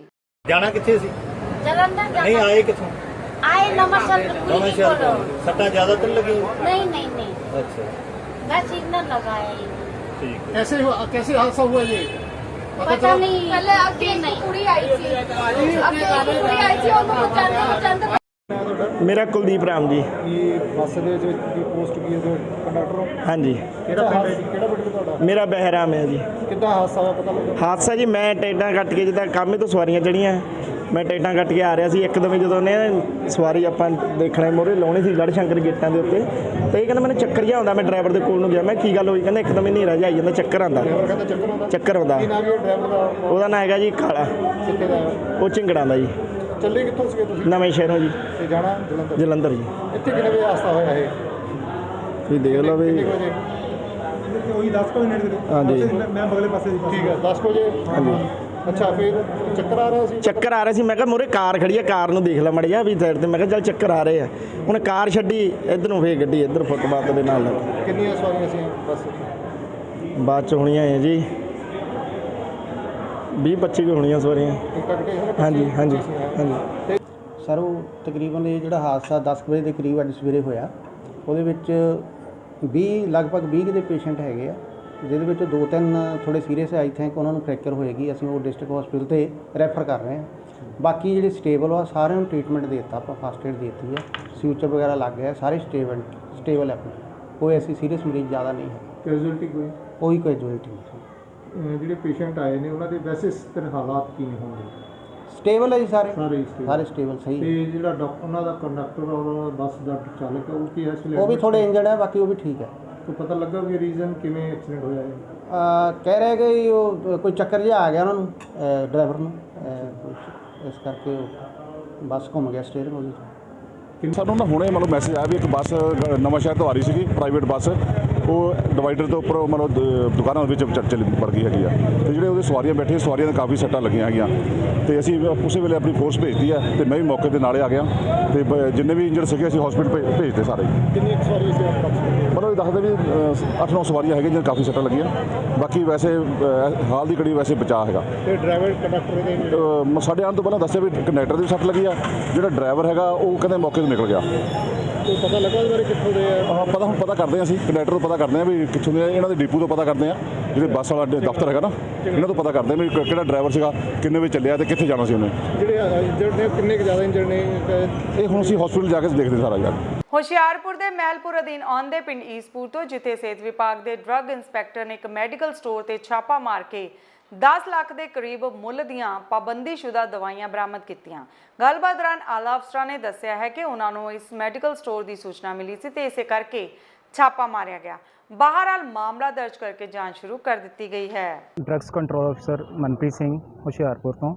ਜਾਣਾ ਕਿੱਥੇ ਸੀ? ਜਲੰਧਰ ਨਹੀਂ ਆਏ ਕਿੱਥੋਂ? आए नमस्कार सट्टा ज्यादा तो लगी? नहीं अच्छा, मैं सिग्नल लगाया ही ठीक है। कैसे हादसा हुआ ये? पता नहीं। पहले आपकी नहीं कुड़ी आई थी, आपकी कुड़ी आई थी और वो चलते मेरा कुलदीप राम जी। ਬੱਸ ਦੇ ਵਿੱਚ ਕੀ ਪੋਸਟ ਕੀ ਹੈ ਕੰਡਕਟਰ? हाँ जी, ਕਿਹੜਾ ਪਿੰਡ ਤੁਹਾਡਾ? मेरा बहराम है जी। ਕਿੱਦਾਂ ਹਾਦਸਾ ਹੋਇਆ ਪਤਾ ਲੱਗਾ? ਹਾਦਸਾ ਜੀ, ਮੈਂ ਟਿਕਟਾਂ ਕੱਟ ਕੇ ਜਿੱਦਾਂ ਕੰਮ ਤੋਂ ਸਵਾਰੀਆਂ ਚੜੀਆਂ, ਮੈਂ ਟਿਕਟਾਂ ਕੱਟ ਕੇ ਆ ਰਿਹਾ ਸੀ। ਇੱਕਦਮ ਹੀ ਜਦੋਂ ਉਹਨੇ ਸਵਾਰੀ ਆਪਾਂ ਦੇਖਣਾ ਮੋਰੇ ਲਾਉਣੀ ਸੀ ਗੜ੍ਹ ਸ਼ੰਕਰ ਗੇਟਾਂ ਦੇ ਉੱਤੇ, ਤੇ ਇਹ ਕਹਿੰਦਾ ਮੈਨੂੰ ਚੱਕਰ ਜਿਹਾ ਆਉਂਦਾ। ਮੈਂ ਡਰਾਈਵਰ ਦੇ ਕੋਲ ਨੂੰ ਗਿਆ, ਮੈਂ ਕੀ ਗੱਲ ਹੋਈ? ਕਹਿੰਦਾ ਇੱਕਦਮ ਹੀ ਹਨੇਰਾ ਜਿਹਾ ਆਈ ਜਾਂਦਾ, ਚੱਕਰ ਆਉਂਦਾ। ਚੱਕਰ ਆਉਂਦਾ। ਕੀ ਨਾਮ ਹੈ ਡਰਾਈਵਰ ਦਾ? ਉਹਦਾ ਨਾਂ ਹੈਗਾ ਜੀ ਕਾਲਾ। ਕਿੱਥੇ ਦਾ ਹੈ? ਉਹ ਝਿੰਗੜਾਂ ਦਾ ਜੀ। ਚੱਲੇ ਕਿੱਥੋਂ ਸੀਗੇ ਤੁਸੀਂ? ਨਵੇਂ ਸ਼ਹਿਰੋਂ ਜੀ। ਤੇ ਜਾਣਾ ਜਲੰਧਰ? ਜਲੰਧਰ ਜੀ। ਇੱਥੇ ਕਿੰਨੇ ਵਜੇ ਹਾਦਸਾ ਹੋਇਆ ਇਹ? ਤੁਸੀਂ ਦੇਖ ਲਓ ਵੀ। ਕਿੰਨੇ ਵਜੇ? ਉਹੀ 10 ਵਜੇ ਨੇੜੇ। ਹਾਂਜੀ, ਮੈਂ ਬਗਲੇ ਪਾਸੇ ਸੀ। ਠੀਕ ਹੈ, 10 ਵਜੇ। ਹਾਂਜੀ। ਅੱਛਾ, ਫਿਰ ਚੱਕਰ ਆ ਰਿਹਾ ਸੀ? ਚੱਕਰ ਆ ਰਿਹਾ ਸੀ। ਮੈਂ ਕਿਹਾ ਮੂਹਰੇ ਕਾਰ ਖੜੀ ਆ, ਕਾਰ ਨੂੰ ਦੇਖ ਲੈ ਮੜ ਜਾ ਵੀ ਸਾਈਡ ਤੇ। ਮੈਂ ਕਿਹਾ ਚੱਲ ਚੱਕਰ ਆ ਰਹੇ ਆ। ਉਹਨੇ ਕਾਰ ਛੱਡੀ ਇੱਧਰ ਨੂੰ, ਫੇਰ ਗੱਡੀ ਇੱਧਰ ਫੁੱਟਪਾਥ ਦੇ ਨਾਲ ਲੱਗੀ। ਕਿੰਨੀਆਂ ਸਵਾਰੀਆਂ ਸੀ ਬੱਸ? ਬਾਅਦ ਚ ਹੋਣੀਆਂ ਹੈ ਜੀ 20-25 ਕੁ ਹੋਣੀਆਂ ਸਵਾਰੀਆਂ। ਹਾਂਜੀ ਹਾਂਜੀ ਹਾਂਜੀ। ਸਰ, ਉਹ ਤਕਰੀਬਨ ਇਹ ਜਿਹੜਾ ਹਾਦਸਾ 10 ਵਜੇ ਦੇ ਕਰੀਬ ਅੱਜ ਸਵੇਰੇ ਹੋਇਆ, ਉਹਦੇ ਵਿੱਚ ਲਗਭਗ 20 ਦੇ ਪੇਸ਼ੈਂਟ ਹੈਗੇ ਆ, ਜਿਹਦੇ ਵਿੱਚ 2-3 ਥੋੜ੍ਹੇ ਸੀਰੀਅਸ ਆਈ ਥਿੰਕ ਉਹਨਾਂ ਨੂੰ ਫ੍ਰੈਕਚਰ ਹੋਏਗੀ। ਅਸੀਂ ਉਹ ਡਿਸਟ੍ਰਿਕਟ ਹਸਪੀਟਲ 'ਤੇ ਰੈਫਰ ਕਰ ਰਹੇ ਹਾਂ। ਬਾਕੀ ਜਿਹੜੇ ਸਟੇਬਲ ਆ ਸਾਰਿਆਂ ਨੂੰ ਟ੍ਰੀਟਮੈਂਟ ਦੇ ਦਿੱਤਾ, ਆਪਾਂ ਫਸਟ ਏਡ ਦੇ ਦਿੱਤੀ ਹੈ, ਸਿਊਚਰ ਵਗੈਰਾ ਲੱਗ ਗਿਆ, ਸਾਰੇ ਸਟੇਬਲ ਹੈ। ਕੋਈ ਐਸੀ ਸੀਰੀਅਸ ਮਰੀਜ਼ ਜ਼ਿਆਦਾ ਨਹੀਂ ਹੈ। ਕੈਜੁਅਲਟੀ ਕੋਈ ਕੈਜੁਅਲਟੀ ਨਹੀਂ। ਜਿਹੜੇ ਪੇਸ਼ੈਂਟ ਆਏ ਨੇ ਉਹਨਾਂ ਦੇ ਵੈਸੇ ਹਾਲਾਤ ਕੀ ਨੇ ਹੋਣਗੇ? ਸਟੇਬਲ ਹੈ ਜੀ, ਸਾਰੇ ਸਾਰੇ ਸਟੇਬਲ ਸਹੀ। ਤੇ ਜਿਹੜਾ ਉਹਨਾਂ ਦਾ ਕੰਡਕਟਰ ਔਰ ਬੱਸ ਦਾ ਚਾਲਕ ਉਹ ਕੀ ਹੈ? ਉਹ ਵੀ ਥੋੜੇ ਇੰਜਰਡ ਹੈ, ਬਾਕੀ ਉਹ ਵੀ ਠੀਕ ਹੈ। तो पता लगा भी रीज़न किवें एक्सीडेंट होया है? कह रहे कि वो कोई चक्कर जिहा आ गया उन्होंने ड्राइवर ਨੂੰ, ਇਸ ਕਰਕੇ ਬੱਸ ਘੁੰਮ ਗਿਆ ਸਟੀਅਰਿੰਗ ਉਹਦੀ। ਸਾਨੂੰ ਨਾ ਹੁਣੇ ਮਤਲਬ ਮੈਸੇਜ ਆਇਆ ਵੀ ਇੱਕ ਬੱਸ ਨਵਾਂ ਸ਼ਹਿਰ ਤੋਂ ਆ ਰਹੀ ਸੀਗੀ, ਪ੍ਰਾਈਵੇਟ ਬੱਸ, ਉਹ ਡਿਵਾਈਡਰ ਤੋਂ ਉੱਪਰ ਮਤਲਬ ਦੁਕਾਨਾਂ ਦੇ ਵਿੱਚ ਚੱਲ ਵੜ ਗਈ ਹੈਗੀ ਆ ਤੇ ਜਿਹੜੇ ਉਹਦੇ ਸਵਾਰੀਆਂ ਬੈਠੇ ਸਵਾਰੀਆਂ ਦੇ ਕਾਫੀ ਸੱਟਾਂ ਲੱਗੀਆਂ ਹੈਗੀਆਂ ਤੇ ਅਸੀਂ ਉਸੇ ਵੇਲੇ ਆਪਣੀ ਫੋਰਸ ਭੇਜਤੀ ਹੈ ਤੇ ਮੈਂ ਵੀ ਮੌਕੇ ਦੇ ਨਾਲੇ ਆ ਗਿਆ ਤੇ ਜਿੰਨੇ ਵੀ ਇੰਜਰਡ ਸੀਗੇ ਅਸੀਂ ਹਸਪੀਟਲ ਭੇਜਤੇ ਸਾਰੇ। ਕਿੰਨੀ ਸਵਾਰੀ ਸੀ ਮਤਲਬ ਇਹ ਦੱਸਦੇ ਵੀ 8-9 ਸਵਾਰੀਆਂ ਹੈਗੀਆਂ ਜਿਹਨਾਂ ਕਾਫੀ ਸੱਟਾਂ ਲੱਗੀਆਂ, ਬਾਕੀ ਵੈਸੇ ਹਾਲ ਦੀ ਘੜੀ ਵੈਸੇ ਬਚਾਅ ਹੈਗਾ। ਤੇ ਡਰਾਈਵਰ ਕੰਡਕਟਰ ਦੇ ਸਾਡੇ ਆਉਣ ਤੋਂ ਪਹਿਲਾਂ ਦੱਸਿਆ ਵੀ ਕੰਡਕਟਰ ਦੀ ਵੀ ਸੱਟ ਲੱਗੀ ਆ, ਜਿਹੜਾ ਡਰਾਈਵਰ ਹੈਗਾ ਉਹ ਕਹਿੰਦੇ ਮੌਕੇ ਤੋਂ ਨਿਕਲ ਗਿਆ। ਕੋਈ ਪਤਾ ਲੱਗਾ ਉਹਦੇ ਬਾਰੇ ਕਿੱਥੋਂ ਦੇ ਆ? ਹਾਂ ਪਤਾ ਹੁਣ ਪਤਾ ਕਰਦੇ ਹਾਂ ਅਸੀਂ ਕੰਡਕਟਰ ਤੋਂ ਪਤਾ ਕਰਦੇ ਹਾਂ ਵੀ ਕਿੱਥੋਂ ਦੇ, ਇਹਨਾਂ ਦੇ ਡਿਪੂ ਤੋਂ ਪਤਾ ਕਰਦੇ ਹਾਂ, ਜਿਹੜੇ ਬੱਸ ਵਾਲਾ ਦਫ਼ਤਰ ਹੈਗਾ ਨਾ ਇਹਨਾਂ ਤੋਂ ਪਤਾ ਕਰਦੇ ਹਾਂ ਵੀ ਕਿਹੜਾ ਡਰਾਈਵਰ ਸੀਗਾ, ਕਿੰਨੇ ਵਜੇ ਚੱਲਿਆ ਤੇ ਕਿੱਥੇ ਜਾਣਾ ਸੀ ਉਹਨੇ। ਜਿਹੜੇ ਇੰਜਰਡ ਨੇ ਕਿੰਨੇ ਕੁ ਜ਼ਿਆਦਾ ਇੰਜਰਡ ਨੇ ਇਹ ਹੁਣ ਅਸੀਂ ਹਸਪੀਟਲ ਜਾ ਕੇ ਦੇਖਦੇ ਸਾਰਾ ਯਾਰ। ਹੁਸ਼ਿਆਰਪੁਰ ਦੇ ਮਹਿਲਪੁਰ ਅਧੀਨ ਆਉਂਦੇ ਪਿੰਡ ਈਸਪੁਰ ਤੋਂ ਜਿੱਥੇ ਸਿਹਤ ਵਿਭਾਗ ਦੇ ਡਰੱਗ ਇੰਸਪੈਕਟਰ ਨੇ ਇੱਕ ਮੈਡੀਕਲ ਸਟੋਰ ਤੇ ਛਾਪਾ ਮਾਰ ਕੇ 10 ਲੱਖ ਦੇ ਕਰੀਬ ਮੁੱਲ ਦੀਆਂ ਪਾਬੰਦੀਸ਼ੁਦਾ ਦਵਾਈਆਂ ਬਰਾਮਦ ਕੀਤੀਆਂ। ਗੱਲਬਾਤ ਦੌਰਾਨ ਆਲਾ ਅਫਸਰਾਂ ਨੇ ਦੱਸਿਆ ਹੈ ਕਿ ਉਹਨਾਂ ਨੂੰ ਇਸ ਮੈਡੀਕਲ ਸਟੋਰ ਦੀ ਸੂਚਨਾ ਮਿਲੀ ਸੀ ਤੇ ਇਸੇ ਕਰਕੇ ਛਾਪਾ ਮਾਰਿਆ ਗਿਆ। ਬਹਰਹਾਲ ਮਾਮਲਾ ਦਰਜ ਕਰਕੇ ਜਾਂਚ ਸ਼ੁਰੂ ਕਰ ਦਿੱਤੀ ਗਈ ਹੈ। ਡਰੱਗਸ ਕੰਟਰੋਲ ਅਫਸਰ ਮਨਪ੍ਰੀਤ ਸਿੰਘ ਹੁਸ਼ਿਆਰਪੁਰ ਤੋਂ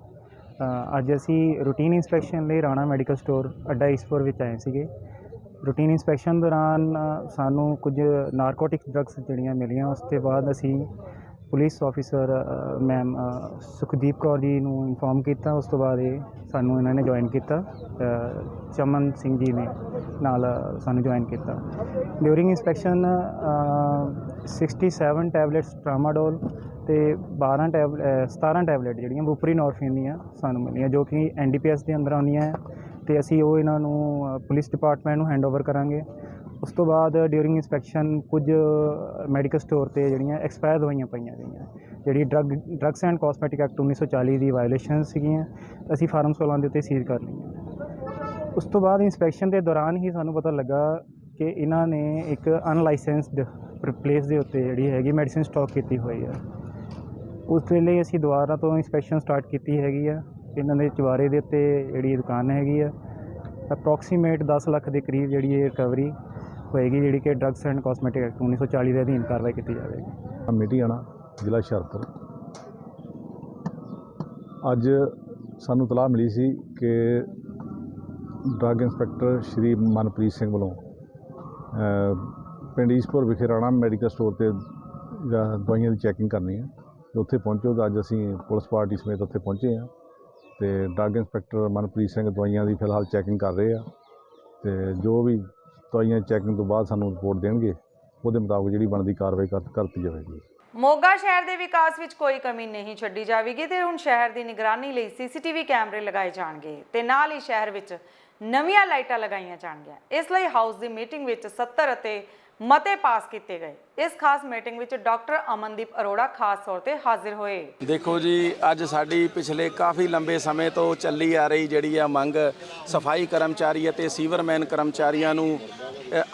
ਅੱਜ ਅਸੀਂ ਰੂਟੀਨ ਇੰਸਪੈਕਸ਼ਨ ਲਈ ਰਾਣਾ ਮੈਡੀਕਲ ਸਟੋਰ ਅੱਡਾ ਈਸਪੁਰ ਵਿੱਚ ਆਏ ਸੀਗੇ। ਰੂਟੀਨ ਇੰਸਪੈਕਸ਼ਨ ਦੌਰਾਨ ਸਾਨੂੰ ਕੁਝ ਨਾਰਕੋਟਿਕ ਡਰੱਗਸ ਜਿਹੜੀਆਂ ਮਿਲੀਆਂ, ਉਸ ਤੋਂ ਬਾਅਦ ਅਸੀਂ police officer ma'am Sukhdeep Kaur ji ਨੂੰ ਇਨਫੋਰਮ ਕੀਤਾ। ਉਸ ਤੋਂ ਬਾਅਦ ਸਾਨੂੰ ਇਹਨਾਂ ਨੇ ਜੁਆਇਨ ਕੀਤਾ, ਚਮਨ ਸਿੰਘ ਜੀ ਨੇ ਨਾਲ ਸਾਨੂੰ ਜੁਆਇਨ ਕੀਤਾ। ਡਿਊਰਿੰਗ ਇੰਸਪੈਕਸ਼ਨ 67 ਟੈਬਲੇਟਸ ਟਰਾਮਾਡੋਲ ਤੇ 17 ਟੈਬਲੇਟ ਜਿਹੜੀਆਂ ਬੁਪਰੀਨੋਰਫਿਨ ਦੀਆਂ ਸਾਨੂੰ ਮਿਲੀਆਂ, ਜੋ ਕਿ NDPS ਦੇ ਅੰਦਰ ਆਉਂਦੀਆਂ ਹੈ ਤੇ ਅਸੀਂ ਉਹ ਇਹਨਾਂ ਨੂੰ ਪੁਲਿਸ ਡਿਪਾਰਟਮੈਂਟ ਨੂੰ ਹੈਂਡਓਵਰ ਕਰਾਂਗੇ। ਉਸ ਤੋਂ ਬਾਅਦ ਡਿਊਰਿੰਗ ਇੰਸਪੈਕਸ਼ਨ ਕੁਝ ਮੈਡੀਕਲ ਸਟੋਰ 'ਤੇ ਜਿਹੜੀਆਂ ਐਕਸਪਾਇਰ ਦਵਾਈਆਂ ਪਾਈਆਂ ਗਈਆਂ, ਜਿਹੜੀ drugs and cosmetic act 1940 the violation ਸੀਗੀਆਂ, ਅਸੀਂ ਫਾਰਮ 16 ਦੇ ਉੱਤੇ ਸੀਜ਼ ਕਰ ਲਈਆਂ। ਉਸ ਤੋਂ ਬਾਅਦ ਇੰਸਪੈਕਸ਼ਨ ਦੇ ਦੌਰਾਨ ਹੀ ਸਾਨੂੰ ਪਤਾ ਲੱਗਾ ਕਿ ਇਹਨਾਂ ਨੇ ਇੱਕ ਅਨਲਾਇਸੈਂਸਡ ਪਲੇਸ ਦੇ ਉੱਤੇ ਜਿਹੜੀ ਹੈਗੀ ਮੈਡੀਸਿਨ ਸਟਾਕ ਕੀਤੀ ਹੋਈ ਹੈ। ਉਸ ਵੇਲੇ ਅਸੀਂ ਦੁਬਾਰਾ ਤੋਂ ਇੰਸਪੈਕਸ਼ਨ ਸਟਾਰਟ ਕੀਤੀ ਹੈਗੀ ਆ। ਇਹਨਾਂ ਦੇ ਚੁਬਾਰੇ ਦੇ ਉੱਤੇ ਜਿਹੜੀ ਦੁਕਾਨ ਹੈਗੀ ਆ, ਅਪਰੋਕਸੀਮੇਟ 10 ਲੱਖ ਦੇ ਕਰੀਬ ਜਿਹੜੀ ਇਹ ਰਿਕਵਰੀ ਹੋਏਗੀ, ਜਿਹੜੀ ਕਿ ਡਰੱਗਸ ਐਂਡ ਕਾਸਮੈਟਿਕ ਐਕਟ 1940 ਦੇ ਅਧੀਨ ਕਾਰਵਾਈ ਕੀਤੀ ਜਾਵੇਗੀ। ਮੀਟਿਆਣਾ ਜ਼ਿਲ੍ਹਾ ਹੁਸ਼ਿਆਰਪੁਰ। ਅੱਜ ਸਾਨੂੰ ਇਤਲਾਹ ਮਿਲੀ ਸੀ ਕਿ ਡਰੱਗ ਇੰਸਪੈਕਟਰ ਸ਼੍ਰੀ ਮਨਪ੍ਰੀਤ ਸਿੰਘ ਵੱਲੋਂ ਪਿੰਡ ਈਸਪੁਰ ਵਿਖੇ ਰਾਣਾ ਮੈਡੀਕਲ ਸਟੋਰ 'ਤੇ ਦਵਾਈਆਂ ਦੀ ਚੈਕਿੰਗ ਕਰਨੀ ਹੈ। ਉੱਥੇ ਪਹੁੰਚੋ ਤਾਂ ਅੱਜ ਅਸੀਂ ਪੁਲਿਸ ਪਾਰਟੀ ਸਮੇਤ ਉੱਥੇ ਪਹੁੰਚੇ ਹਾਂ ਤੇ ਡਰੱਗ ਇੰਸਪੈਕਟਰ ਮਨਪ੍ਰੀਤ ਸਿੰਘ ਦਵਾਈਆਂ ਦੀ ਫਿਲਹਾਲ ਚੈਕਿੰਗ ਕਰ ਰਹੇ ਆ ਤੇ ਜੋ ਵੀ ਦਵਾਈਆਂ ਚੈਕਿੰਗ ਤੋਂ ਬਾਅਦ ਸਾਨੂੰ ਰਿਪੋਰਟ ਦੇਣਗੇ, ਉਹਦੇ ਮੁਤਾਬਕ ਜਿਹੜੀ ਬਣਦੀ ਕਾਰਵਾਈ ਕਰਤੀ ਜਾਵੇਗੀ। ਮੋਗਾ ਸ਼ਹਿਰ ਦੇ ਵਿਕਾਸ ਵਿੱਚ ਕੋਈ ਕਮੀ ਨਹੀਂ ਛੱਡੀ ਜਾਵੇਗੀ ਤੇ ਹੁਣ ਸ਼ਹਿਰ ਦੀ ਨਿਗਰਾਨੀ ਲਈ CCTV ਕੈਮਰੇ ਲਗਾਏ ਜਾਣਗੇ ਤੇ ਨਾਲ ਹੀ ਸ਼ਹਿਰ ਵਿੱਚ ਨਵੀਆਂ ਲਾਈਟਾਂ ਲਗਾਈਆਂ ਜਾਣਗੀਆਂ। ਇਸ ਲਈ ਹਾਊਸ ਦੀ ਮੀਟਿੰਗ ਵਿੱਚ 70 ਅਤੇ ਮਤੇ ਪਾਸ ਕੀਤੇ ਗਏ। ਇਸ ਖਾਸ ਮੀਟਿੰਗ ਵਿੱਚ ਡਾਕਟਰ ਅਮਨਦੀਪ ਅਰੋੜਾ ਖਾਸ ਤੌਰ ਤੇ ਹਾਜ਼ਰ ਹੋਏ। ਦੇਖੋ ਜੀ, ਅੱਜ ਸਾਡੀ ਪਿਛਲੇ ਕਾਫੀ ਲੰਬੇ ਸਮੇਂ ਤੋਂ ਚੱਲੀ ਆ ਰਹੀ ਜਿਹੜੀ ਆ ਮੰਗ ਸਫਾਈ ਕਰਮਚਾਰੀ ਅਤੇ ਸੀਵਰਮੈਨ ਕਰਮਚਾਰੀਆਂ ਨੂੰ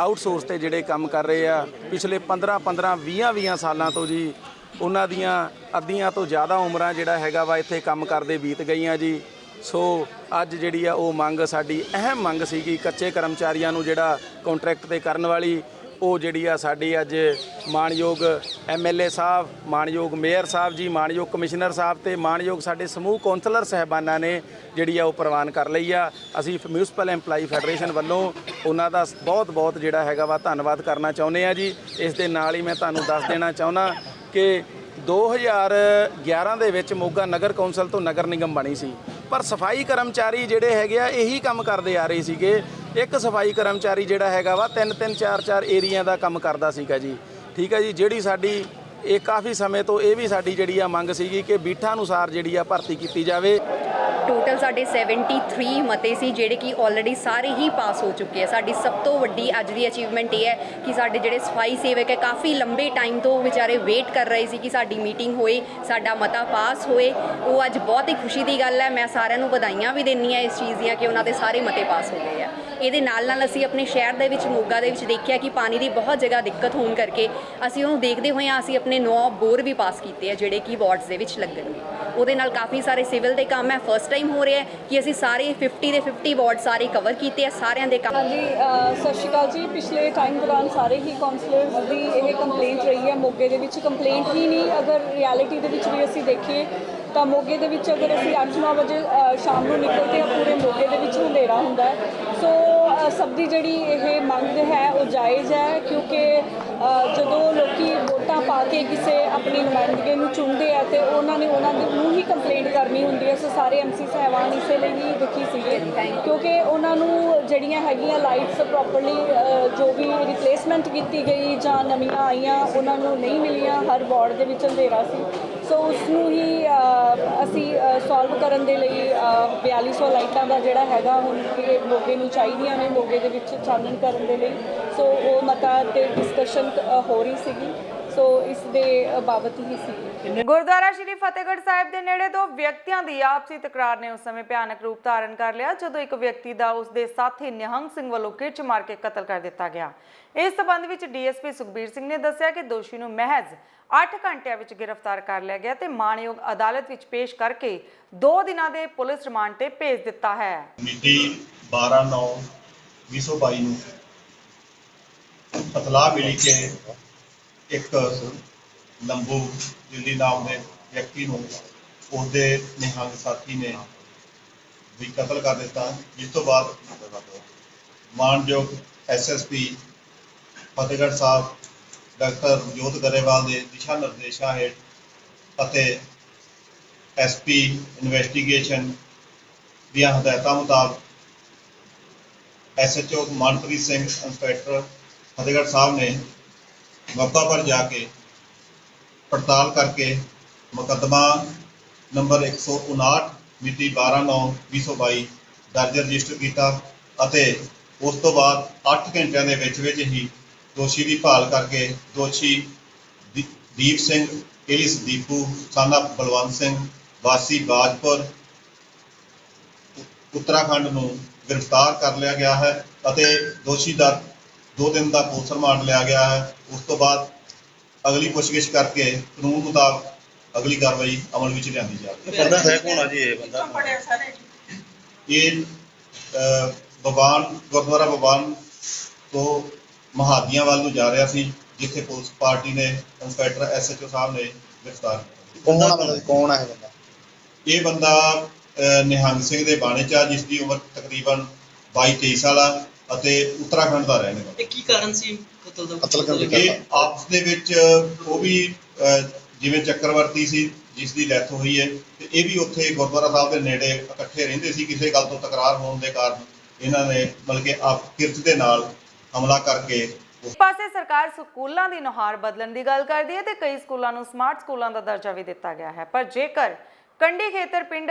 ਆਊਟਸੋਰਸ ਤੇ ਜਿਹੜੇ ਕੰਮ ਕਰ ਰਹੇ ਆ ਪਿਛਲੇ 15 20 ਸਾਲਾਂ ਤੋਂ ਜੀ, ਉਹਨਾਂ ਦੀਆਂ ਅੱਧੀਆਂ ਤੋਂ ਜ਼ਿਆਦਾ ਉਮਰਾਂ ਜਿਹੜਾ ਹੈਗਾ ਵਾ ਇੱਥੇ ਕੰਮ ਕਰਦੇ ਬੀਤ ਗਈਆਂ ਜੀ। ਸੋ ਅੱਜ ਜਿਹੜੀ ਆ ਉਹ ਮੰਗ ਸਾਡੀ ਅਹਿਮ ਮੰਗ ਸੀਗੀ, ਕੱਚੇ ਕਰਮਚਾਰੀਆਂ ਨੂੰ ਜਿਹੜਾ ਕੰਟਰੈਕਟ ਤੇ ਕਰਨ ਵਾਲੀ, ਉਹ ਜਿਹੜੀ ਆ ਸਾਡੀ ਅੱਜ ਮਾਣਯੋਗ MLA ਸਾਹਿਬ, ਮਾਣਯੋਗ ਮੇਅਰ ਸਾਹਿਬ ਜੀ, ਮਾਣਯੋਗ ਕਮਿਸ਼ਨਰ ਸਾਹਿਬ ਤੇ ਮਾਣਯੋਗ ਸਾਡੇ ਸਮੂਹ ਕੌਂਸਲਰ ਸਾਹਿਬਾਨਾਂ ਨੇ ਜਿਹੜੀ ਆ ਉਹ ਪ੍ਰਵਾਨ ਕਰ ਲਈ ਆ। ਅਸੀਂ ਮਿਊਨਿਸਪਲ EMPLOYEE ਫੈਡਰੇਸ਼ਨ ਵੱਲੋਂ ਉਹਨਾਂ ਦਾ ਬਹੁਤ ਜਿਹੜਾ ਹੈਗਾ ਵਾ ਧੰਨਵਾਦ ਕਰਨਾ ਚਾਹੁੰਦੇ ਆ ਜੀ। ਇਸ ਦੇ ਨਾਲ ਹੀ ਮੈਂ ਤੁਹਾਨੂੰ ਦੱਸ ਦੇਣਾ ਚਾਹੁੰਦਾ ਕਿ 2011 ਦੇ ਵਿੱਚ ਮੋਗਾ ਨਗਰ ਕੌਂਸਲ ਤੋਂ ਨਗਰ ਨਿਗਮ ਬਣੀ ਸੀ, ਪਰ ਸਫਾਈ ਕਰਮਚਾਰੀ ਜਿਹੜੇ ਹੈਗੇ ਆ ਇਹੀ ਕੰਮ ਕਰਦੇ ਆ ਰਹੇ ਸੀਗੇ। ਇੱਕ ਸਫਾਈ ਕਰਮਚਾਰੀ ਜਿਹੜਾ ਹੈਗਾ ਵਾ 3-3 4-4 ਏਰੀਆ ਦਾ ਕੰਮ ਕਰਦਾ ਸੀਗਾ ਜੀ। ਠੀਕ ਹੈ ਜੀ, ਜਿਹੜੀ ਸਾਡੀ ਇਹ ਕਾਫੀ ਸਮੇਂ ਤੋਂ ਇਹ ਵੀ ਸਾਡੀ ਜਿਹੜੀ ਆ ਮੰਗ ਸੀਗੀ ਕਿ ਬੀਠਾਂ ਅਨੁਸਾਰ ਜਿਹੜੀ ਆ ਭਰਤੀ ਕੀਤੀ ਜਾਵੇ। ਟੋਟਲ ਸਾਡੇ 73 ਮਤੇ ਸੀ ਜਿਹੜੇ ਕਿ ਆਲਰੇਡੀ ਸਾਰੇ ਹੀ ਪਾਸ ਹੋ ਚੁੱਕੇ ਆ। ਸਾਡੀ ਸਭ ਤੋਂ ਵੱਡੀ ਅੱਜ ਦੀ ਅਚੀਵਮੈਂਟ ਇਹ ਹੈ ਕਿ ਸਾਡੇ ਜਿਹੜੇ ਸਫਾਈ ਸੇਵਕ ਹੈ ਕਾਫੀ ਲੰਬੇ ਟਾਈਮ ਤੋਂ ਵਿਚਾਰੇ ਵੇਟ ਕਰ ਰਹੇ ਸੀ ਕਿ ਸਾਡੀ ਮੀਟਿੰਗ ਹੋਏ, ਸਾਡਾ ਮਤਾ ਪਾਸ ਹੋਏ। ਉਹ ਅੱਜ ਬਹੁਤ ਹੀ ਖੁਸ਼ੀ ਦੀ ਗੱਲ ਹੈ। ਮੈਂ ਸਾਰਿਆਂ ਨੂੰ ਵਧਾਈਆਂ ਵੀ ਦਿੰਦੀ ਹਾਂ ਇਸ ਚੀਜ਼ ਦੀਆਂ ਕਿ ਉਹਨਾਂ ਦੇ ਸਾਰੇ ਮਤੇ ਪਾਸ ਹੋ ਗਏ ਆ। ਇਹਦੇ ਨਾਲ ਅਸੀਂ ਆਪਣੇ ਸ਼ਹਿਰ ਦੇ ਵਿੱਚ ਮੋਗਾ ਦੇ ਵਿੱਚ ਦੇਖਿਆ ਕਿ ਪਾਣੀ ਦੀ ਬਹੁਤ ਜਗ੍ਹਾ ਦਿੱਕਤ ਹੋਣ ਕਰਕੇ ਅਸੀਂ ਉਹਨੂੰ ਦੇਖਦੇ ਹੋਏ ਅਸੀਂ ਆਪਣੇ 9 ਬੋਰ ਵੀ ਪਾਸ ਕੀਤੇ ਆ ਜਿਹੜੇ ਕਿ ਵਾਰਡਸ ਦੇ ਵਿੱਚ ਲੱਗਣਗੇ। ਉਹਦੇ ਨਾਲ ਕਾਫੀ ਸਾਰੇ ਸਿਵਲ ਦੇ ਕੰਮ ਹੈ। ਫਸਟ ਟਾਈਮ ਹੋ ਰਿਹਾ ਕਿ ਅਸੀਂ ਸਾਰੇ 50 ਦੇ 50 ਵਾਰਡ ਸਾਰੇ ਕਵਰ ਕੀਤੇ ਆ, ਸਾਰਿਆਂ ਦੇ ਕੰਮ। ਹਾਂਜੀ, ਸਤਿ ਸ਼੍ਰੀ ਅਕਾਲ ਜੀ। ਪਿਛਲੇ ਟਾਈਮ ਦੌਰਾਨ ਸਾਰੇ ਹੀ ਕਾਉਂਸਲਰਸ ਦੀ ਇਹ ਕੰਪਲੇਂਟ ਰਹੀ ਹੈ। ਮੋਗੇ ਦੇ ਵਿੱਚ ਕੰਪਲੇਂਟ ਹੀ ਨਹੀਂ, ਅਗਰ ਰਿਐਲਿਟੀ ਦੇ ਵਿੱਚ ਵੀ ਅਸੀਂ ਦੇਖੀਏ ਤਾਂ ਮੋਗੇ ਦੇ ਵਿੱਚ ਅਗਰ ਅਸੀਂ 8-9 ਵਜੇ ਸ਼ਾਮ ਨੂੰ ਨਿਕਲਦੇ ਹਾਂ, ਪੂਰੇ ਮੋਗੇ ਦੇ ਵਿੱਚ ਹਨੇਰਾ ਹੁੰਦਾ ਹੈ। ਸੋ ਸਭ ਦੀ ਜਿਹੜੀ ਇਹ ਮੰਗ ਹੈ ਉਹ ਜਾਇਜ਼ ਹੈ, ਕਿਉਂਕਿ ਜਦੋਂ ਲੋਕੀ ਵੋਟਾਂ ਪਾ ਕੇ ਕਿਸੇ ਆਪਣੀ ਨੁਮਾਇੰਦਗੀ ਨੂੰ ਚੁਣਦੇ ਆ ਤੇ ਉਹਨਾਂ ਨੇ ਉਹਨਾਂ ਨੂੰ ਹੀ ਕੰਪਲੇਂਟ ਕਰਨੀ ਹੁੰਦੀ ਹੈ। ਸੋ ਸਾਰੇ ਐਮਸੀ ਸਾਹਿਬਾਨ ਇਸੇ ਲਈ ਹੀ ਦੁਖੀ ਸੀਗੇ, ਕਿਉਂਕਿ ਉਹਨਾਂ ਨੂੰ ਜਿਹੜੀਆਂ ਹੈਗੀਆਂ ਲਾਈਟਸ ਪ੍ਰੋਪਰਲੀ ਜੋ ਵੀ ਰਿਪਲੇਸਮੈਂਟ ਕੀਤੀ ਗਈ ਜਾਂ ਨਵੀਆਂ ਆਈਆਂ ਉਹਨਾਂ ਨੂੰ ਨਹੀਂ ਮਿਲੀਆਂ। ਹਰ ਵਾਰਡ ਦੇ ਵਿੱਚ ਅੰਧੇਰਾ ਸੀ। ਸੋ ਉਸ ਨੂੰ ਹੀ ਅਸੀਂ ਸੋਲਵ ਕਰਨ ਦੇ ਲਈ 4200 ਲਾਈਟਾਂ ਦਾ ਜਿਹੜਾ ਹੈਗਾ ਹੁਣ ਇਹ ਮੋਗੇ ਨੂੰ ਚਾਹੀਦੀਆਂ ਨੇ, ਮੋਗੇ ਦੇ ਵਿੱਚ ਚਾਨਣ ਕਰਨ ਦੇ ਲਈ। ਸੋ ਉਹ ਮਤਾ ਤੇ ਡਿਸਕਸ਼ਨ ਹੋ ਰਹੀ ਸੀਗੀ। ਸੋ ਇਸ ਦੇ ਬਾਬਤ ਹੀ ਸੀ। ਗੁਰਦੁਆਰਾ ਸ਼੍ਰੀ ਫਤਿਹਗੜ੍ਹ ਸਾਹਿਬ ਦੇ ਨੇੜੇ ਦੋ ਵਿਅਕਤੀਆਂ ਦੀ ਆਪਸੀ ਤਕਰਾਰ ਨੇ ਉਸ ਸਮੇਂ ਭਿਆਨਕ ਰੂਪ ਧਾਰਨ ਕਰ ਲਿਆ ਜਦੋਂ ਇੱਕ ਵਿਅਕਤੀ ਦਾ ਉਸ ਦੇ ਸਾਥੀ ਨਿਹੰਗ ਸਿੰਘ ਵੱਲੋਂ ਕਿਰਚ ਮਾਰ ਕੇ ਕਤਲ ਕਰ ਦਿੱਤਾ ਗਿਆ। ਇਸ ਸਬੰਧ ਵਿੱਚ ਡੀਐਸਪੀ ਸੁਖਬੀਰ ਸਿੰਘ ਨੇ ਦੱਸਿਆ ਕਿ ਦੋਸ਼ੀ ਨੂੰ ਮਹਿਜ਼ 8 ਘੰਟਿਆਂ ਵਿੱਚ ਗ੍ਰਿਫਤਾਰ ਕਰ ਲਿਆ ਗਿਆ ਤੇ ਮਾਣਯੋਗ ਅਦਾਲਤ ਵਿੱਚ ਪੇਸ਼ ਕਰਕੇ 2 ਦਿਨਾਂ ਦੇ ਪੁਲਿਸ ਰਿਮਾਂਡ ਤੇ ਭੇਜ ਦਿੱਤਾ ਹੈ। ਮਿਤੀ 12/9/2022 ਨੂੰ ਇਤਲਾਹ ਮਿਲੀ ਕਿ ਇੱਕ ਲੰਬੂ ਦਿੱਲੀ ਨਾਮ ਦੇ ਵਿਅਕਤੀ ਨੂੰ ਉਹਦੇ ਨਿਹੰਗ ਸਾਥੀ ਨੇ ਵੀ ਕਤਲ ਕਰ ਦਿੱਤਾ, ਜਿਸ ਤੋਂ ਬਾਅਦ ਮਾਨਯੋਗ ਐਸਐਸਪੀ ਫਤਿਹਗੜ੍ਹ ਸਾਹਿਬ ਡਾਕਟਰ ਜੋਤ ਗਰੇਵਾਲ ਦੇ ਦਿਸ਼ਾ ਨਿਰਦੇਸ਼ਾਂ ਹੇਠ ਅਤੇ ਐਸਪੀ ਇਨਵੈਸਟੀਗੇਸ਼ਨ ਦੀਆਂ ਹਦਾਇਤਾਂ ਮੁਤਾਬਕ ਐਸਐਚਓ ਮਨਪ੍ਰੀਤ ਸਿੰਘ ਇੰਸਪੈਕਟਰ ਫਤਿਹਗੜ੍ਹ ਸਾਹਿਬ ਨੇ मौका पर जाके पड़ताल करके मुकदमा नंबर 159 मिति 12/9/2022 दर्ज रजिस्टर किया। उस तो बाद 8 घंटिया के विच ही दोषी की भाल करके दोषी Deep Singh alias Deepu son of Balwant Singh वासी बाजपुर उत्तराखंड को गिरफ्तार कर लिया गया है। दोषी का 2 दिन का पुलिस रिमांड लिया गया है। उस तो बाद अगली पुछगिछ करके कानून मुताबिक अगली कार्रवाई अमल में लियाई जाएगी। ये बबान गुरुद्वारा बबान तो महादियां वाल जा रहा सी, जिथे पुलिस पार्टी ने इंस्पैक्टर एसएचओ साहब ने गिरफ्तार किया। ये बंदा निहंग सिंह के बाणे चा, जिसकी उम्र तकरीबन 22-23 साल है। उत्तराखंड का रहने वाला। की कारण सी आपस दे विच वो भी जिवें चक्रवर्ती सी जिसकी डैथ हुई है, ये भी उत्थे गुरुद्वारा साहब के नेड़े इकट्ठे रहिंदे सी। किसी गल तो तकरार होने के कारण इन्हां ने मतलब कि आप किरच दे नाल हमला करके ਇੱਕ ਪਾਸੇ ਸਰਕਾਰ ਸਕੂਲਾਂ ਦੀ ਨੁਹਾਰ ਬਦਲਣ ਦੀ ਗੱਲ ਕਰਦੀ ਹੈ ਤੇ ਕਈ ਸਕੂਲਾਂ ਨੂੰ ਸਮਾਰਟ ਸਕੂਲਾਂ ਦਾ ਦਰਜਾ ਵੀ ਦਿੱਤਾ ਗਿਆ ਹੈ। ਪਰ ਜੇਕਰ ਕੰਢੀ ਖੇਤਰ ਪਿੰਡ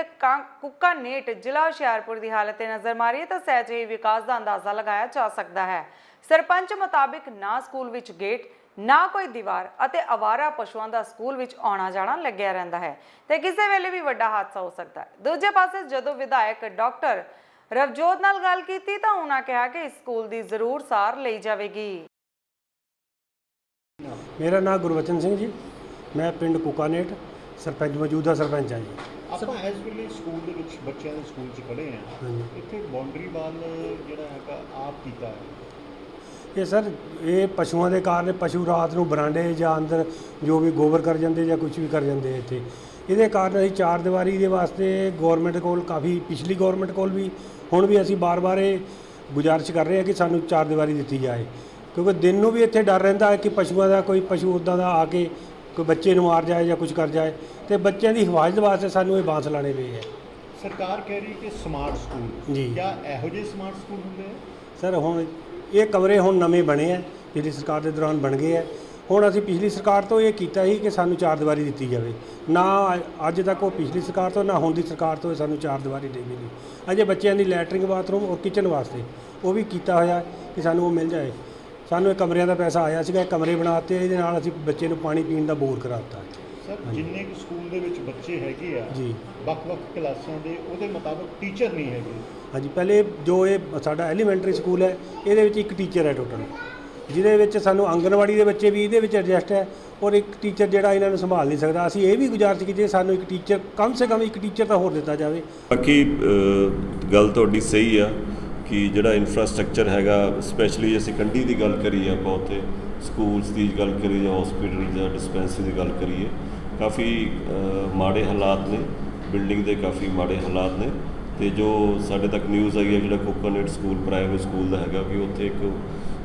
ਕੁੱਕਾਨੇਟ ਜ਼ਿਲ੍ਹਾ ਹੁਸ਼ਿਆਰਪੁਰ ਦੀ ਹਾਲਤ ਤੇ ਨਜ਼ਰ ਮਾਰੀਏ ਤਾਂ ਸਹਿਜ ਹੀ ਵਿਕਾਸ ਦਾ ਅੰਦਾਜ਼ਾ ਲਗਾਇਆ ਜਾ ਸਕਦਾ ਹੈ। ਸਰਪੰਚ ਮੁਤਾਬਿਕ ਨਾ ਸਕੂਲ ਵਿੱਚ ਗੇਟ, ਨਾ ਕੋਈ ਦੀਵਾਰ ਅਤੇ ਅਵਾਰਾ ਪਸ਼ੂਆਂ ਦਾ ਸਕੂਲ ਵਿੱਚ ਆਉਣਾ ਜਾਣਾ ਲੱਗਿਆ ਰਹਿੰਦਾ ਹੈ ਤੇ ਕਿਸੇ ਵੇਲੇ ਵੀ ਵੱਡਾ ਹਾਦਸਾ ਹੋ ਸਕਦਾ ਹੈ। ਦੂਜੇ ਪਾਸੇ ਜਦੋਂ ਵਿਧਾਇਕ ਡਾਕਟਰ ਰਵਜੋਤ ਨਾਲ ਗੱਲ ਕੀਤੀ ਤਾਂ ਉਹਨਾਂ ਕਿਹਾ ਕਿ ਇਸ ਸਕੂਲ ਦੀ ਜ਼ਰੂਰ ਸਾਰ ਲਈ ਜਾਵੇਗੀ। ਮੇਰਾ ਨਾਮ ਗੁਰਵਚਨ ਸਿੰਘ ਜੀ, ਮੈਂ ਪਿੰਡ ਕੁੱਕਾਨੇਟ ਸਰਪੰਚ ਮੌਜੂਦਾ ਸਰਪੰਚ ਹਾਂ ਜੀ। ਆਪਾਂ ਇਸ ਵੇਲੇ ਸਕੂਲ ਦੇ ਵਿੱਚ ਬੱਚਿਆਂ ਦੇ ਸਕੂਲ 'ਚ ਖੜੇ ਹਾਂ, ਇੱਥੇ ਬਾਉਂਡਰੀ ਵਾਲ ਜਿਹੜਾ ਹੈਗਾ ਆਪ ਕੀਤਾ ਹੈ। ਇਹ ਸਰ ਇਹ ਪਸ਼ੂਆਂ ਦੇ ਕਾਰਨ ਪਸ਼ੂ ਰਾਤ ਨੂੰ ਬਰਾਂਡੇ ਜਾਂ ਅੰਦਰ ਜੋ ਵੀ ਗੋਬਰ ਕਰ ਜਾਂਦੇ ਜਾਂ ਕੁਝ ਵੀ ਕਰ ਜਾਂਦੇ ਇੱਥੇ, ਇਹਦੇ ਕਾਰਨ ਅਸੀਂ 4 ਦੀਵਾਰੀ ਦੇ ਵਾਸਤੇ ਗੌਰਮੈਂਟ ਕੋਲ ਕਾਫੀ ਪਿਛਲੀ ਗੌਰਮੈਂਟ ਕੋਲ ਵੀ ਹੁਣ ਵੀ ਅਸੀਂ ਬਾਰ-ਬਾਰ ਇਹ ਗੁਜ਼ਾਰਿਸ਼ ਕਰ ਰਹੇ ਹਾਂ ਕਿ ਸਾਨੂੰ 4 ਦੀਵਾਰੀ ਦਿੱਤੀ ਜਾਏ, ਕਿਉਂਕਿ ਦਿਨ ਨੂੰ ਵੀ ਇੱਥੇ ਡਰ ਰਹਿੰਦਾ ਹੈ ਕਿ ਪਸ਼ੂਆਂ ਦਾ ਕੋਈ ਪਸ਼ੂ ਉੱਦਾਂ ਦਾ ਆ ਕੇ ਕੋਈ ਬੱਚੇ ਨੂੰ ਮਾਰ ਜਾਏ ਜਾਂ ਕੁਝ ਕਰ ਜਾਏ, ਤੇ ਬੱਚਿਆਂ ਦੀ ਹਿਫਾਜ਼ਤ ਵਾਸਤੇ ਸਾਨੂੰ ਇਹ ਬਾਂਸ ਲਾਣੇ ਪਏ ਹੈ। ਸਰਕਾਰ ਕਹਿ ਰਹੀ ਕਿ ਸਮਾਰਟ ਸਕੂਲ ਜੀ, ਕਿਆ ਇਹੋ ਜਿਹੇ ਸਮਾਰਟ ਸਕੂਲ ਹੁੰਦੇ ਆ? ਸਰ ਹੁਣ ਇਹ ਕਮਰੇ ਹੁਣ ਨਵੇਂ ਬਣੇ ਆ, ਪਿਛਲੀ ਸਰਕਾਰ ਦੇ ਦੌਰਾਨ ਬਣ ਗਏ ਆ। ਹੁਣ ਅਸੀਂ ਪਿਛਲੀ ਸਰਕਾਰ ਤੋਂ ਇਹ ਕੀਤਾ ਸੀ ਕਿ ਸਾਨੂੰ 4 ਦੀਵਾਰੀ ਦਿੱਤੀ ਜਾਵੇ, ਨਾ ਅੱਜ ਤੱਕ ਉਹ ਪਿਛਲੀ ਸਰਕਾਰ ਤੋਂ ਨਾ ਹੁਣ ਦੀ ਸਰਕਾਰ ਤੋਂ ਸਾਨੂੰ 4 ਦੀਵਾਰੀ ਨਹੀਂ ਮਿਲੀ। ਅਜੇ ਬੱਚਿਆਂ ਦੀ ਲੈਟਰਿੰਗ ਬਾਥਰੂਮ ਔਰ ਕਿਚਨ ਵਾਸਤੇ ਉਹ ਵੀ ਕੀਤਾ ਹੋਇਆ ਕਿ ਸਾਨੂੰ ਉਹ ਮਿਲ ਜਾਏ। ਸਾਨੂੰ ਇਹ ਕਮਰਿਆਂ ਦਾ ਪੈਸਾ ਆਇਆ ਸੀਗਾ, ਕਮਰੇ ਬਣਾਤੇ, ਇਹਦੇ ਨਾਲ ਅਸੀਂ ਬੱਚੇ ਨੂੰ ਪਾਣੀ ਪੀਣ ਦਾ ਬੋਰ ਕਰਾਤਾ। ਸਰ ਜਿੰਨੇ ਕੁ ਸਕੂਲ ਦੇ ਵਿੱਚ ਬੱਚੇ ਹੈਗੇ ਆ ਜੀ, ਵੱਖ-ਵੱਖ ਕਲਾਸਾਂ ਦੇ, ਉਹਦੇ ਮੁਤਾਬਕ ਟੀਚਰ ਨਹੀਂ ਹੈਗੇ। ਹਾਂਜੀ, ਪਹਿਲੇ ਜੋ ਇਹ ਸਾਡਾ ਐਲੀਮੈਂਟਰੀ ਸਕੂਲ ਹੈ ਇਹਦੇ ਵਿੱਚ ਇੱਕ ਟੀਚਰ ਹੈ ਟੋਟਲ, ਜਿਹਦੇ ਵਿੱਚ ਸਾਨੂੰ ਆਂਗਨਵਾੜੀ ਦੇ ਬੱਚੇ ਵੀ ਇਹਦੇ ਵਿੱਚ ਐਡਜਸਟ ਹੈ ਔਰ ਇੱਕ ਟੀਚਰ ਜਿਹੜਾ ਇਹਨਾਂ ਨੂੰ ਸੰਭਾਲ ਨਹੀਂ ਸਕਦਾ। ਅਸੀਂ ਇਹ ਵੀ ਗੁਜ਼ਾਰਿਸ਼ ਕੀਤੀ ਸਾਨੂੰ ਇੱਕ ਟੀਚਰ ਕਮ ਸੇ ਕਮ ਇੱਕ ਟੀਚਰ ਤਾਂ ਹੋਰ ਦਿੱਤਾ ਜਾਵੇ। ਬਾਕੀ ਗੱਲ ਤੁਹਾਡੀ ਸਹੀ ਆ ਕਿ ਜਿਹੜਾ ਇਨਫਰਾਸਟ੍ਰਕਚਰ ਹੈਗਾ, ਸਪੈਸ਼ਲੀ ਅਸੀਂ ਕੰਢੀ ਦੀ ਗੱਲ ਕਰੀਏ, ਆਪਾਂ ਉੱਥੇ ਸਕੂਲਸ ਦੀ ਗੱਲ ਕਰੀਏ ਜਾਂ ਹਸਪੀਟਲ ਜਾਂ ਡਿਸਪੈਂਸਰੀ ਦੀ ਗੱਲ ਕਰੀਏ, ਕਾਫੀ ਮਾੜੇ ਹਾਲਾਤ ਨੇ, ਬਿਲਡਿੰਗ ਦੇ ਕਾਫੀ ਮਾੜੇ ਹਾਲਾਤ ਨੇ। ਤੇ ਜੋ ਸਾਡੇ ਤੱਕ ਨਿਊਜ਼ ਆਈ ਹੈ ਜਿਹੜਾ ਕੋਕੋਨਟ ਸਕੂਲ ਪ੍ਰਾਇਮਰੀ ਸਕੂਲ ਦਾ ਹੈਗਾ ਵੀ ਉੱਥੇ ਇੱਕ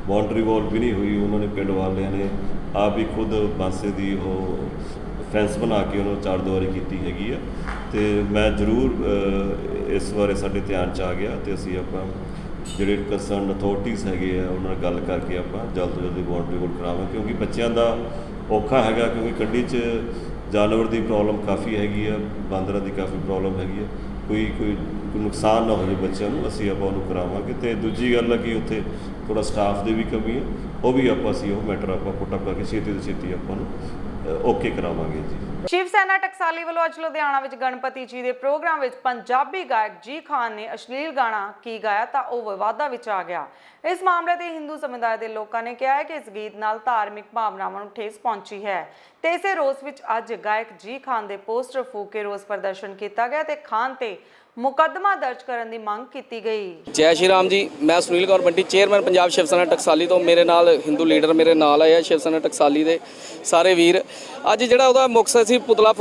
ਬਾਉਂਡਰੀ ਵਾਲ ਵੀ ਨਹੀਂ ਹੋਈ, ਉਹਨਾਂ ਨੇ ਪਿੰਡ ਵਾਲਿਆਂ ਨੇ ਆਪ ਹੀ ਖੁਦ ਬਾਂਸੇ ਦੀ ਉਹ ਫੈਂਸ ਬਣਾ ਕੇ ਉਹਨੂੰ ਚਾਰ ਦੀਵਾਰੀ ਕੀਤੀ ਹੈਗੀ ਆ। ਤੇ ਮੈਂ ਜ਼ਰੂਰ ਇਸ ਬਾਰੇ ਸਾਡੇ ਧਿਆਨ 'ਚ ਆ ਗਿਆ ਤੇ ਅਸੀਂ ਆਪਾਂ ਜਿਹੜੇ ਕੰਸਰਨ ਅਥਾਰਟੀਜ਼ ਹੈਗੇ ਆ ਉਹਨਾਂ ਨਾਲ ਗੱਲ ਕਰਕੇ ਆਪਾਂ ਜਲਦ ਤੋਂ ਜਲਦੀ ਬਾਉਂਡਰੀ ਵਾਲ ਕਰਾਵਾਂਗੇ, ਕਿਉਂਕਿ ਬੱਚਿਆਂ ਦਾ ਔਖਾ ਹੈਗਾ, ਕਿਉਂਕਿ ਕੰਢੀ 'ਚ ਜਾਨਵਰ ਦੀ ਪ੍ਰੋਬਲਮ ਕਾਫੀ ਹੈਗੀ ਆ, ਬਾਂਦਰਾਂ ਦੀ ਕਾਫੀ ਪ੍ਰੋਬਲਮ ਹੈਗੀ ਆ। ਕੋਈ ਨੁਕਸਾਨ ਨਾ ਹੋ ਜਾਵੇ ਬੱਚਿਆਂ ਨੂੰ, ਅਸੀਂ ਆਪਾਂ ਉਹਨੂੰ ਕਰਾਵਾਂਗੇ। ਤੇ ਦੂਜੀ ਗੱਲ ਹੈ ਕਿ ਉੱਥੇ ਥੋੜ੍ਹਾ ਸਟਾਫ ਦੀ ਵੀ ਕਮੀ ਹੈ, ਉਹ ਵੀ ਆਪਾਂ ਅਸੀਂ ਉਹ ਮੈਟਰ ਆਪਾਂ ਪੁੱਟ ਅਪ ਕਰਕੇ ਛੇਤੀ ਤੋਂ ਛੇਤੀ ਆਪਾਂ ਨੂੰ ਓਕੇ ਕਰਾਵਾਂਗੇ ਜੀ। ਸ਼ਿਵ ਸੈਨਾ ਟਕਸਾਲੀ ਵੱਲੋਂ ਅੱਜ ਲੁਧਿਆਣਾ ਵਿੱਚ ਗਣਪਤੀ ਜੀ ਦੇ ਪ੍ਰੋਗਰਾਮ ਵਿੱਚ ਪੰਜਾਬੀ ਗਾਇਕ ਜੀ ਖਾਨ ਨੇ ਅਸ਼ਲੀਲ ਗਾਣਾ ਕੀ ਗਾਇਆ ਤਾਂ ਉਹ ਵਿਵਾਦਾਂ ਵਿੱਚ ਆ ਗਿਆ। ਇਸ ਮਾਮਲੇ ਤੇ ਹਿੰਦੂ ਸਮੁਦਾਇ ਦੇ ਲੋਕਾਂ ਨੇ ਕਿਹਾ ਹੈ ਕਿ ਇਸ ਗੀਤ ਨਾਲ ਧਾਰਮਿਕ ਭਾਵਨਾਵਾਂ ਨੂੰ ਠੇਸ ਪਹੁੰਚੀ ਹੈ ਤੇ ਇਸੇ ਰੋਸ ਵਿੱਚ ਅੱਜ ਗਾਇਕ ਜੀ ਖਾਨ ਦੇ ਪੋਸਟਰ ਫੂਕ ਕੇ ਰੋਸ ਪ੍ਰਦਰਸ਼ਨ ਕੀਤਾ ਗਿਆ ਤੇ ਖਾਨ ਤੇ ਮੁਕੱਦਮਾ ਦਰਜ ਕਰਨ ਦੀ ਮੰਗ ਕੀਤੀ ਗਈ। ਜੈ ਸ਼੍ਰੀ ਰਾਮ ਜੀ, ਮੈਂ ਸੁਨੀਲ ਕੌਰ ਬੰਟੀ, ਚੇਅਰਮੈਨ ਪੰਜਾਬ ਸ਼ਿਵ ਸੈਨਾ ਟਕਸਾਲੀ ਤੋਂ। ਮੇਰੇ ਨਾਲ ਹਿੰਦੂ ਲੀਡਰ ਮੇਰੇ ਨਾਲ ਆਏ ਆ ਸ਼ਿਵ ਸੈਨਾ ਟਕਸਾਲੀ ਦੇ ਸਾਰੇ ਵੀਰ। ਅੱਜ ਜਿਹੜਾ ਉਹਦਾ ਮਕਸਦ ਸੀ ਪੁਤਲਾ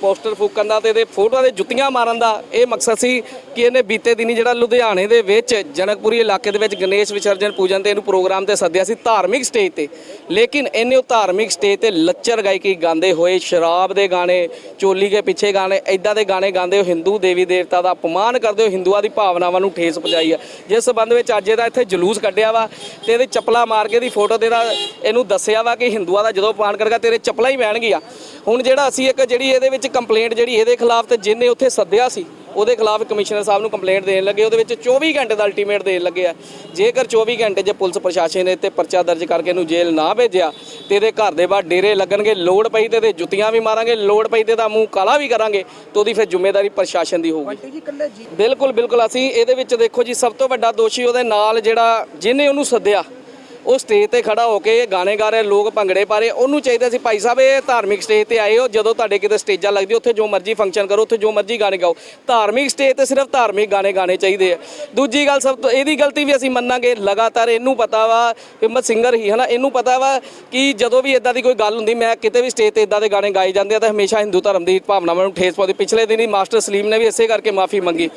ਪੋਸਟਰ ਫੂਕਣ ਦਾ ਤੇ ਇਹਦੇ ਫੋਟੋਆਂ ਦੇ ਜੁੱਤੀਆਂ ਮਾਰਨ ਦਾ, ਇਹ ਮਕਸਦ ਸੀ ਕਿ ਇਹਨੇ ਬੀਤੇ ਦਿਨੀ ਜਿਹੜਾ ਲੁਧਿਆਣੇ ਦੇ ਵਿੱਚ ਜਨਕਪੁਰੀ ਇਲਾਕੇ ਦੇ ਵਿੱਚ ਗਣੇਸ਼ ਵਿਸਰਜਨ ਪੂਜਨ ਤੇ ਇਹਨੂੰ ਪ੍ਰੋਗਰਾਮ ਤੇ ਸੱਦਿਆ ਸੀ ਧਾਰਮਿਕ ਸਟੇਜ ਤੇ, ਲੇਕਿਨ ਇਹਨੇ ਉਹ ਧਾਰਮਿਕ ਸਟੇਜ ਤੇ ਲੱਚਰ ਗਾਇਕੀ ਗਾਉਂਦੇ ਹੋਏ, ਸ਼ਰਾਬ ਦੇ ਗਾਣੇ, ਚੋਲੀ ਕੇ ਪਿੱਛੇ ਗਾਣੇ, ਇਦਾਂ ਦੇ ਗਾਣੇ ਗਾਉਂਦੇ ਹੋ ਹਿੰਦੂ ਦੇਵੀ ਦੇਵਤਾ ਦਾ ਅਪਮਾਨ ਕਰਦੇ ਹੋ, ਹਿੰਦੂਆਂ ਦੀ ਭਾਵਨਾਵਾਂ ਨੂੰ ਠੇਸ ਪਹੁੰਚਾਈ ਆ। ਜਿਸ ਸੰਬੰਧ ਵਿੱਚ ਅੱਜ ਇਹਦਾ ਇੱਥੇ ਜਲੂਸ ਕੱਢਿਆ ਵਾ ਤੇ ਇਹਦੀ ਚੱਪਲਾ ਮਾਰ ਕੇ ਦੀ ਫੋਟੋ ਦੇ ਦਾ ਇਹਨੂੰ ਦੱਸਿਆ ਵਾ ਕਿ ਹਿੰਦੂਆਂ ਦਾ ਜਦੋਂ ਅਪਮਾਨ ਕਰੇਗਾ ਤੇਰੇ ਚੱਪਲਾਂ ਹੀ ਪੈਣਗੀਆਂ। ਹੁਣ ਜਿਹੜਾ ਅਸੀਂ ਇੱਕ ਜਿਹੜੀ ਇਹਦੇ ਵਿੱਚ ਕੰਪਲੇਂਟ ਜਿਹੜੀ ਇਹਦੇ ਖਿਲਾਫ ਤੇ ਜਿਹਨੇ ਉੱਥੇ ਸੱਦਿਆ ਸੀ ਉਹਦੇ ਖਿਲਾਫ ਕਮਿਸ਼ਨਰ ਸਾਹਿਬ ਨੂੰ ਕੰਪਲੇਂਟ ਦੇਣ ਲੱਗੇ, ਉਹਦੇ ਵਿੱਚ 24 ਘੰਟੇ ਦਾ ਅਲਟੀਮੇਟ ਦੇਣ ਲੱਗੇ ਆ। ਜੇਕਰ 24 ਘੰਟੇ ਜੇ ਪੁਲਿਸ ਪ੍ਰਸ਼ਾਸਨ ਨੇ ਤੇ ਪਰਚਾ ਦਰਜ ਕਰਕੇ ਇਹਨੂੰ ਜੇਲ੍ਹ ਨਾ ਭੇਜਿਆ ਤੇ ਇਹਦੇ ਘਰ ਦੇ ਬਾਹਰ ਡੇਰੇ ਲੱਗਣਗੇ, ਲੋੜ ਪਈ ਤੇ ਇਹਦੇ ਜੁੱਤੀਆਂ ਵੀ ਮਾਰਾਂਗੇ, ਲੋੜ ਪਈ ਤੇ ਇਹਦਾ ਮੂੰਹ ਕਾਲਾ ਵੀ ਕਰਾਂਗੇ ਤੇ ਉਹਦੀ ਫਿਰ ਜ਼ਿੰਮੇਵਾਰੀ ਪ੍ਰਸ਼ਾਸਨ ਦੀ ਹੋਊਗੀ। ਬਿਲਕੁਲ ਅਸੀਂ ਇਹਦੇ ਵਿੱਚ ਦੇਖੋ ਜੀ, ਸਭ ਤੋਂ ਵੱਡਾ ਦੋਸ਼ੀ ਉਹਦੇ ਨਾਲ ਜਿਹੜਾ ਜਿਹਨੇ ਉਹਨੂੰ ਸੱਦਿਆ ਉਹ ਸਟੇਜ ਤੇ ਖੜਾ ਹੋ ਕੇ ਗਾਣੇ ਗਾ ਰਹੇ, ਲੋਕ ਭੰਗੜੇ ਪਾ ਰਹੇ। ਉਹਨੂੰ ਚਾਹੀਦਾ ਸੀ ਭਾਈ ਸਾਹਿਬ ਇਹ ਧਾਰਮਿਕ ਸਟੇਜ ਤੇ ਆਏ ਹੋ, ਜਦੋਂ ਤੁਹਾਡੇ ਕਿਤੇ ਸਟੇਜਾਂ ਲੱਗਦੀ ਉੱਥੇ ਜੋ ਮਰਜ਼ੀ ਫੰਕਸ਼ਨ ਕਰੋ, ਉੱਥੇ ਜੋ ਮਰਜ਼ੀ ਗਾਣੇ ਗਾਓ, ਧਾਰਮਿਕ ਸਟੇਜ ਤੇ ਸਿਰਫ ਧਾਰਮਿਕ ਗਾਣੇ ਗਾਣੇ ਚਾਹੀਦੇ ਆ। ਦੂਜੀ ਗੱਲ ਸਭ ਤੋਂ ਇਹਦੀ ਗਲਤੀ ਵੀ ਅਸੀਂ ਮੰਨਾਂਗੇ, ਲਗਾਤਾਰ ਇਹਨੂੰ ਪਤਾ ਵਾ ਹਿੰਮਤ ਸਿੰਗਰ ਹੀ ਹੈ ਨਾ, ਇਹਨੂੰ ਪਤਾ ਵਾ ਕਿ ਜਦੋਂ ਵੀ ਇਦਾਂ ਦੀ ਕੋਈ ਗੱਲ ਹੁੰਦੀ, ਮੈਂ ਕਿਤੇ ਵੀ ਸਟੇਜ ਤੇ ਇਦਾਂ ਦੇ ਗਾਣੇ ਗਾਏ ਜਾਂਦੇ ਆ ਤਾਂ ਹਮੇਸ਼ਾ ਹਿੰਦੂ ਧਰਮ ਦੀ ਭਾਵਨਾਵਾਂ ਨੂੰ ਠੇਸ ਪਾਉਂਦੀ। ਪਿਛਲੇ ਦਿਨ ਹੀ ਮਾਸਟਰ ਸਲੀਮ ਨੇ ਵੀ ਇਸੇ ਕਰਕੇ ਮਾਫੀ ਮੰਗੀ।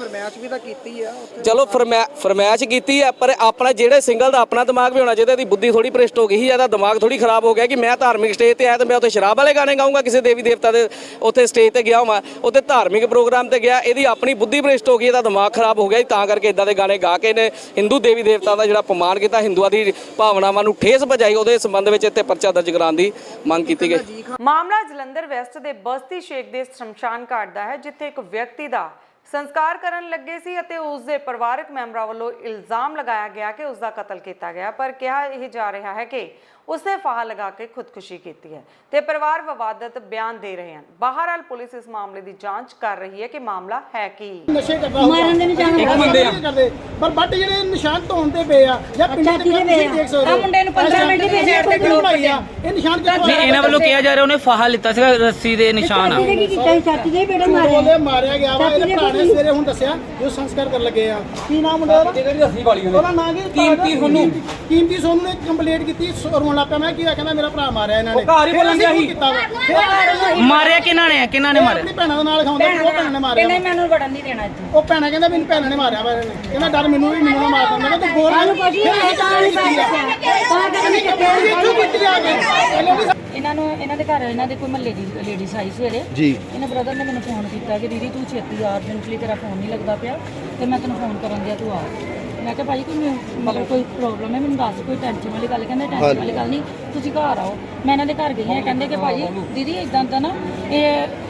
ਚਲੋ ਫਰਮਾਇਸ਼ ਕੀਤੀ ਹੈ, ਪਰ ਆਪਣਾ ਜਿਹੜੇ ਸਿੰਗਲ ਦਾ ਆਪਣਾ ਦਿਮਾਗ ਵੀ ਹੋਣਾ ਚਾਹੀਦਾ। ਇਹਦੀ ਬੁੱਧੀ ਥੋੜੀ ਭ੍ਰਿਸ਼ਟ ਹੋ ਗਈ, ਇਹਦਾ ਦਿਮਾਗ ਥੋੜੀ ਖਰਾਬ ਹੋ ਗਿਆ ਕਿ ਮੈਂ ਧਾਰਮਿਕ ਸਟੇਜ ਤੇ ਆਇਆ ਤੇ ਮੈਂ ਉੱਥੇ ਸ਼ਰਾਬ ਵਾਲੇ ਗਾਣੇ ਗਾਊਂਗਾ, ਕਿਸੇ ਦੇਵੀ ਦੇਵਤਾ ਦੇ ਉੱਥੇ ਸਟੇਜ ਤੇ ਗਿਆ ਹਾਂ, ਉੱਥੇ ਧਾਰਮਿਕ ਪ੍ਰੋਗਰਾਮ ਤੇ ਗਿਆ। ਇਹਦੀ ਆਪਣੀ ਬੁੱਧੀ ਭ੍ਰਿਸ਼ਟ ਹੋ ਗਈ, ਇਹਦਾ ਦਿਮਾਗ ਖਰਾਬ ਹੋ ਗਿਆ, ਤਾਂ ਕਰਕੇ ਇਦਾਂ ਦੇ ਗਾਣੇ ਗਾ ਕੇ ਨੇ ਹਿੰਦੂ ਦੇਵੀ ਦੇਵਤਾ ਦਾ ਜਿਹੜਾ ਅਪਮਾਨ ਕੀਤਾ, ਹਿੰਦੂਆਂ ਦੀ ਭਾਵਨਾਵਾਂ ਨੂੰ ਠੇਸ ਪਹੁੰਚਾਈ। ਉਹਦੇ ਸੰਬੰਧ ਵਿੱਚ ਇੱਥੇ ਪਰਚਾ ਦਰਜ ਕਰਾਉਣ ਦੀ ਮੰਗ ਕੀਤੀ ਗਈ। ਮਾਮਲਾ ਜਲੰਧਰ ਵੈਸਟ ਦੇ ਬਸਤੀ ਸ਼ੇਖ ਦੇ ਸ਼ਮਸ਼ਾਨ ਘਾਟ ਦਾ ਹੈ, ਜਿੱਥੇ ਇੱਕ ਵਿਅਕਤੀ ਦਾ ਸੰਸਕਾਰ ਕਰਨ ਲੱਗੇ ਸੀ ਅਤੇ ਉਸ ਦੇ ਪਰਿਵਾਰਕ ਮੈਂਬਰਾਂ ਵੱਲੋਂ ਇਲਜ਼ਾਮ ਲਗਾਇਆ ਗਿਆ ਕਿ ਉਸ ਦਾ ਕਤਲ ਕੀਤਾ ਗਿਆ, ਪਰ ਕਿਹਾ ਇਹ ਜਾ ਰਿਹਾ ਹੈ ਕਿ ਉਸਨੇ ਫਾਹਾ ਲਗਾ ਕੇ ਖੁਦਕੁਸ਼ੀ ਕੀਤੀ ਹੈ ਤੇ ਪਰਿਵਾਰ ਵਿਵਾਦਤ ਬਿਆਨ ਦੇ ਰਹੇ ਹਨ। ਬਹਰਹਾਲ ਪੁਲਿਸ ਇਸ ਮਾਮਲੇ ਦੀ ਜਾਂਚ ਕਰ ਰਹੀ ਹੈ ਕਿ ਮਾਮਲਾ ਹੈ ਕੀ। ਨਸ਼ੇ ਕਰਦਾ ਮਾਰਨ ਦੇ ਨਿਸ਼ਾਨ ਕਰਦੇ ਪਰ ਬੱਟ ਜਿਹੜੇ ਨਿਸ਼ਾਨ ਧੋਣ ਤੇ ਪਏ ਆ ਜਾਂ ਪਿੰਡਾਂ ਦੇ ਵਿੱਚ ਦੇਖ ਸਕਦੇ ਹੋ, ਮੁੰਡੇ ਨੂੰ 15 ਮਿੰਟ ਦੀ ਸਾਈਡ ਤੇ ਖੜੋ ਇਹ ਨਿਸ਼ਾਨ ਕਿਉਂ ਨਹੀਂ? ਇਹਨਾਂ ਵੱਲੋਂ ਕਿਹਾ ਜਾ ਰਿਹਾ ਉਹਨੇ ਫਾਹਾ ਲਿੱਤਾ ਸੀਗਾ, ਰੱਸੀ ਦੇ ਨਿਸ਼ਾਨ ਆ। ਚਾਚੀ ਦੇ ਬੇਟਾ ਮਾਰਿਆ ਗਿਆ ਵਾ, ਇਹਦੇ ਭਰਾ ਨੇ ਸਵੇਰੇ ਹੁਣ ਦੱਸਿਆ ਜੋ ਸੰਸਕਾਰ ਕਰਨ ਲੱਗੇ ਆ। ਕੀ ਨਾਮ ਮੁੰਡੇ ਦਾ? ਜਿਹੜੀ ਰੱਸੀ ਵਾਲੀ ਉਹਦਾ ਨਾਂ ਕੀ? ਕੀਮਤੀ ਸੋਨੂੰ ਨੇ ਕੰਪਲੇਂਟ ਕੀਤੀ, ਰੋਣ ਲੱਗ ਪਿਆ। ਮੈਂ ਕੀ ਕਹਿੰਦਾ ਮੇਰਾ ਭਰਾ ਮਾਰਿਆ ਇਹਨਾਂ ਨੇ, ਘਰ ਹੀ ਬੋਲਣ ਦਿਆ ਸੀ। ਮਾਰਿਆ ਕਿਹਨਾਂ ਨੇ ਮਾਰਿਆ? ਆਪਣੀ ਭੈਣਾਂ ਦੇ ਨਾਲ ਖਾਉਂਦਾ, ਉਹ ਭੈਣਾਂ ਨੇ ਮਾਰਿਆ। ਕਹਿੰਦਾ ਮੈਨੂੰ ਵੜਨ ਨਹੀਂ ਦੇਣਾ ਇੱਥੇ। ਉਹ ਭੈਣਾਂ ਕਹਿੰਦਾ ਮੈਨੂੰ ਭੈਣਾਂ ਨੇ ਮਾਰਿਆ ਵਾ, ਕਹਿੰਦਾ ਡਰ ਮੈਨੂੰ ਵੀ ਮੈਨੂੰ ਨਾ ਮਾਰ ਦਿੰਦਾ। ਮੈਂ ਤੂੰ ਬੋਲ ਇਹਨਾਂ ਦੇ ਘਰ ਇਹਨਾਂ ਦੇ ਕੋਈ ਮਹੱਲੇ ਦੀ ਲੇਡੀਜ਼ ਆਈ ਸਵੇਰੇ ਜੀ। ਇਹਨਾਂ ਬ੍ਰਦਰ ਨੇ ਮੈਨੂੰ ਫੋਨ ਕੀਤਾ ਕਿ ਦੀਦੀ ਤੂੰ ਛੇਤੀ ਆ, ਅਰਜੈਂਟਲੀ ਤੇਰਾ ਫੋਨ ਨਹੀਂ ਲੱਗਦਾ ਪਿਆ ਤੇ ਮੈਂ ਤੈਨੂੰ ਫੋਨ ਕਰਨ ਦਿਆ, ਤੂੰ ਆ। ਮੈਂ ਕਿਹਾ ਭਾਈ ਕੋਈ ਮਤਲਬ ਕੋਈ ਪ੍ਰੋਬਲਮ ਹੈ ਮੈਨੂੰ ਦੱਸ, ਕੋਈ ਟੈਨਸ਼ਨ ਵਾਲੀ ਗੱਲ। ਕਹਿੰਦੇ ਟੈਨਸ਼ਨ ਵਾਲੀ ਗੱਲ ਨਹੀਂ, ਤੁਸੀਂ ਘਰ ਆਓ। ਮੈਂ ਇਹਨਾਂ ਦੇ ਘਰ ਗਈ ਹਾਂ, ਕਹਿੰਦੇ ਕਿ ਭਾਜੀ ਦੀਦੀ ਇਦਾਂ ਦਾ ਨਾ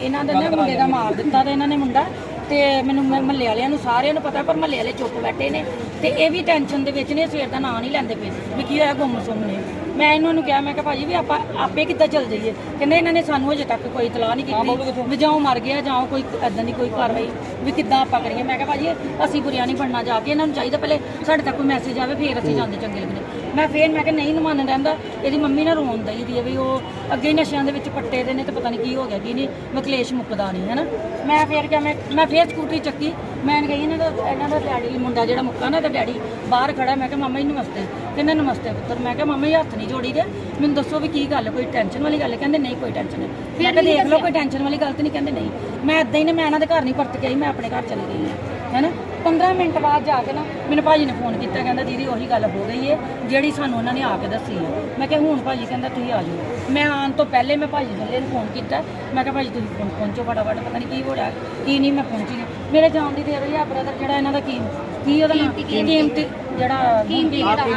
ਇਹਨਾਂ ਦੇ ਨਾ ਮੁੰਡੇ ਦਾ ਮਾਰ ਦਿੱਤਾ ਤੇ ਇਹਨਾਂ ਨੇ ਮੁੰਡਾ ਤੇ ਮੈਨੂੰ ਮਹੱਲੇ ਵਾਲਿਆਂ ਨੂੰ ਸਾਰਿਆਂ ਨੂੰ ਪਤਾ, ਪਰ ਮਹੱਲੇ ਵਾਲੇ ਚੁੱਪ ਬੈਠੇ ਨੇ ਤੇ ਇਹ ਵੀ ਟੈਨਸ਼ਨ ਦੇ ਵਿੱਚ ਨੇ, ਸਵੇਰ ਦਾ ਨਾਂ ਨਹੀਂ ਲੈਂਦੇ ਪਏ ਵੀ ਕੀ ਹੋਇਆ ਗੁੰਮ-ਸੁੰਮ ਨੇ। ਮੈਂ ਇਹਨਾਂ ਨੂੰ ਕਿਹਾ, ਮੈਂ ਕਿਹਾ ਭਾਜੀ ਵੀ ਆਪਾਂ ਆਪੇ ਕਿੱਦਾਂ ਚੱਲ ਜਾਈਏ? ਕਹਿੰਦੇ ਇਹਨਾਂ ਨੇ ਸਾਨੂੰ ਅਜੇ ਤੱਕ ਕੋਈ ਇਤਲਾਹ ਨਹੀਂ ਕੀਤੀ ਵੀ ਜਾਂ ਮਰ ਗਿਆ ਜਾਂ ਕੋਈ ਇੱਦਾਂ ਦੀ ਕੋਈ ਕਾਰਵਾਈ ਵੀ ਕਿੱਦਾਂ ਆਪਾਂ ਕਰੀਏ। ਮੈਂ ਕਿਹਾ ਭਾਜੀ ਅਸੀਂ ਬੁਰਿਆ ਨਹੀਂ ਬਣਨਾ ਜਾ ਕੇ, ਇਹਨਾਂ ਨੂੰ ਚਾਹੀਦਾ ਪਹਿਲੇ ਸਾਡੇ ਤੱਕ ਕੋਈ ਮੈਸੇਜ ਆਵੇ ਫਿਰ ਅਸੀਂ ਜਾਂਦੇ ਚੰਗੇ ਲੱਗਦੇ। ਮੈਂ ਕਿਹਾ ਨਹੀਂ ਨਮਨ ਰਹਿੰਦਾ, ਇਹਦੀ ਮੰਮੀ ਨਾ ਰੋਣ ਦਈ ਦੀ ਹੈ ਵੀ ਉਹ ਅੱਗੇ ਹੀ ਨਸ਼ਿਆਂ ਦੇ ਵਿੱਚ ਪੱਟੇ ਦੇ ਨੇ ਤੇ ਪਤਾ ਨਹੀਂ ਕੀ ਹੋ ਗਿਆ ਕੀ ਨਹੀਂ, ਮਕਲੇਸ਼ ਮੁੱਕਦਾ ਨਹੀਂ ਹੈ ਨਾ। ਮੈਂ ਫੇਰ ਕਿਹਾ ਮੈਂ ਫੇਰ ਸਕੂਟਰੀ ਚੱਕੀ, ਮੈਂ ਗਈ ਇਹਨਾਂ ਦਾ ਡੈਡੀ ਮੁੰਡਾ ਜਿਹੜਾ ਮੁੱਕਾ ਨਾ, ਤੇ ਡੈਡੀ ਬਾਹਰ ਖੜਾ। ਮੈਂ ਕਿਹਾ ਮਾਮਾ ਜੀ ਨਮਸਤੇ। ਕਹਿੰਦੇ ਨਮਸਤੇ ਪੁੱਤਰ। ਮੈਂ ਕਿਹਾ ਮਾਮਾ ਜੀ ਹੱਥ ਨਹੀਂ ਜੋੜੀ ਦੇ, ਮੈਨੂੰ ਦੱਸੋ ਵੀ ਕੀ ਗੱਲ, ਕੋਈ ਟੈਨਸ਼ਨ ਵਾਲੀ ਗੱਲ ਹੈ? ਕਹਿੰਦੇ ਨਹੀਂ ਕੋਈ ਟੈਨਸ਼ਨ ਨਹੀਂ। ਮੈਂ ਕਿਹਾ ਦੇਖ ਲਓ ਕੋਈ ਟੈਨਸ਼ਨ ਵਾਲੀ ਗੱਲ ਤਾਂ ਨਹੀਂ? ਕਹਿੰਦੇ ਨਹੀਂ। ਮੈਂ ਇੱਦਾਂ ਹੀ ਨੇ, ਮੈਂ ਇਹਨਾਂ ਦੇ ਘਰ ਨਹੀਂ ਪਰਤ ਕੇ ਆਈ, ਮੈਂ ਆਪਣੇ ਘਰ ਚਲੀ ਗਈ ਹੈ ਨਾ। 15 ਮਿੰਟ ਬਾਅਦ ਜਾ ਕੇ ਨਾ ਮੈਨੂੰ ਭਾਜੀ ਨੇ ਫੋਨ ਕੀਤਾ, ਕਹਿੰਦਾ ਦੀਦੀ ਉਹੀ ਗੱਲ ਹੋ ਗਈ ਹੈ ਜਿਹੜੀ ਸਾਨੂੰ ਉਹਨਾਂ ਨੇ ਆ ਕੇ ਦੱਸੀ ਹੈ। ਮੈਂ ਕਿਹਾ ਹੁਣ ਭਾਜੀ ਕਹਿੰਦਾ ਤੁਸੀਂ ਆ ਜਾਓ। ਮੈਂ ਆਉਣ ਤੋਂ ਪਹਿਲੇ ਮੈਂ ਭਾਜੀ ਥੱਲੇ ਨੂੰ ਫੋਨ ਕੀਤਾ, ਮੈਂ ਕਿਹਾ ਭਾਜੀ ਤੁਸੀਂ ਪਹੁੰਚੋ ਫਟਾਫਟ, ਪਤਾ ਨਹੀਂ ਕੀ ਹੋ ਰਿਹਾ ਕੀ ਨਹੀਂ। ਮੈਂ ਪਹੁੰਚੀ ਨਹੀਂ, ਮੇਰੇ ਜਾਣ ਦੀ ਦੇਰ ਹੋਈ ਆ। ਬ੍ਰਦਰ ਜਿਹੜਾ ਇਹਨਾਂ ਦਾ ਕੀ ਉਹਦਾ ਨਾਮ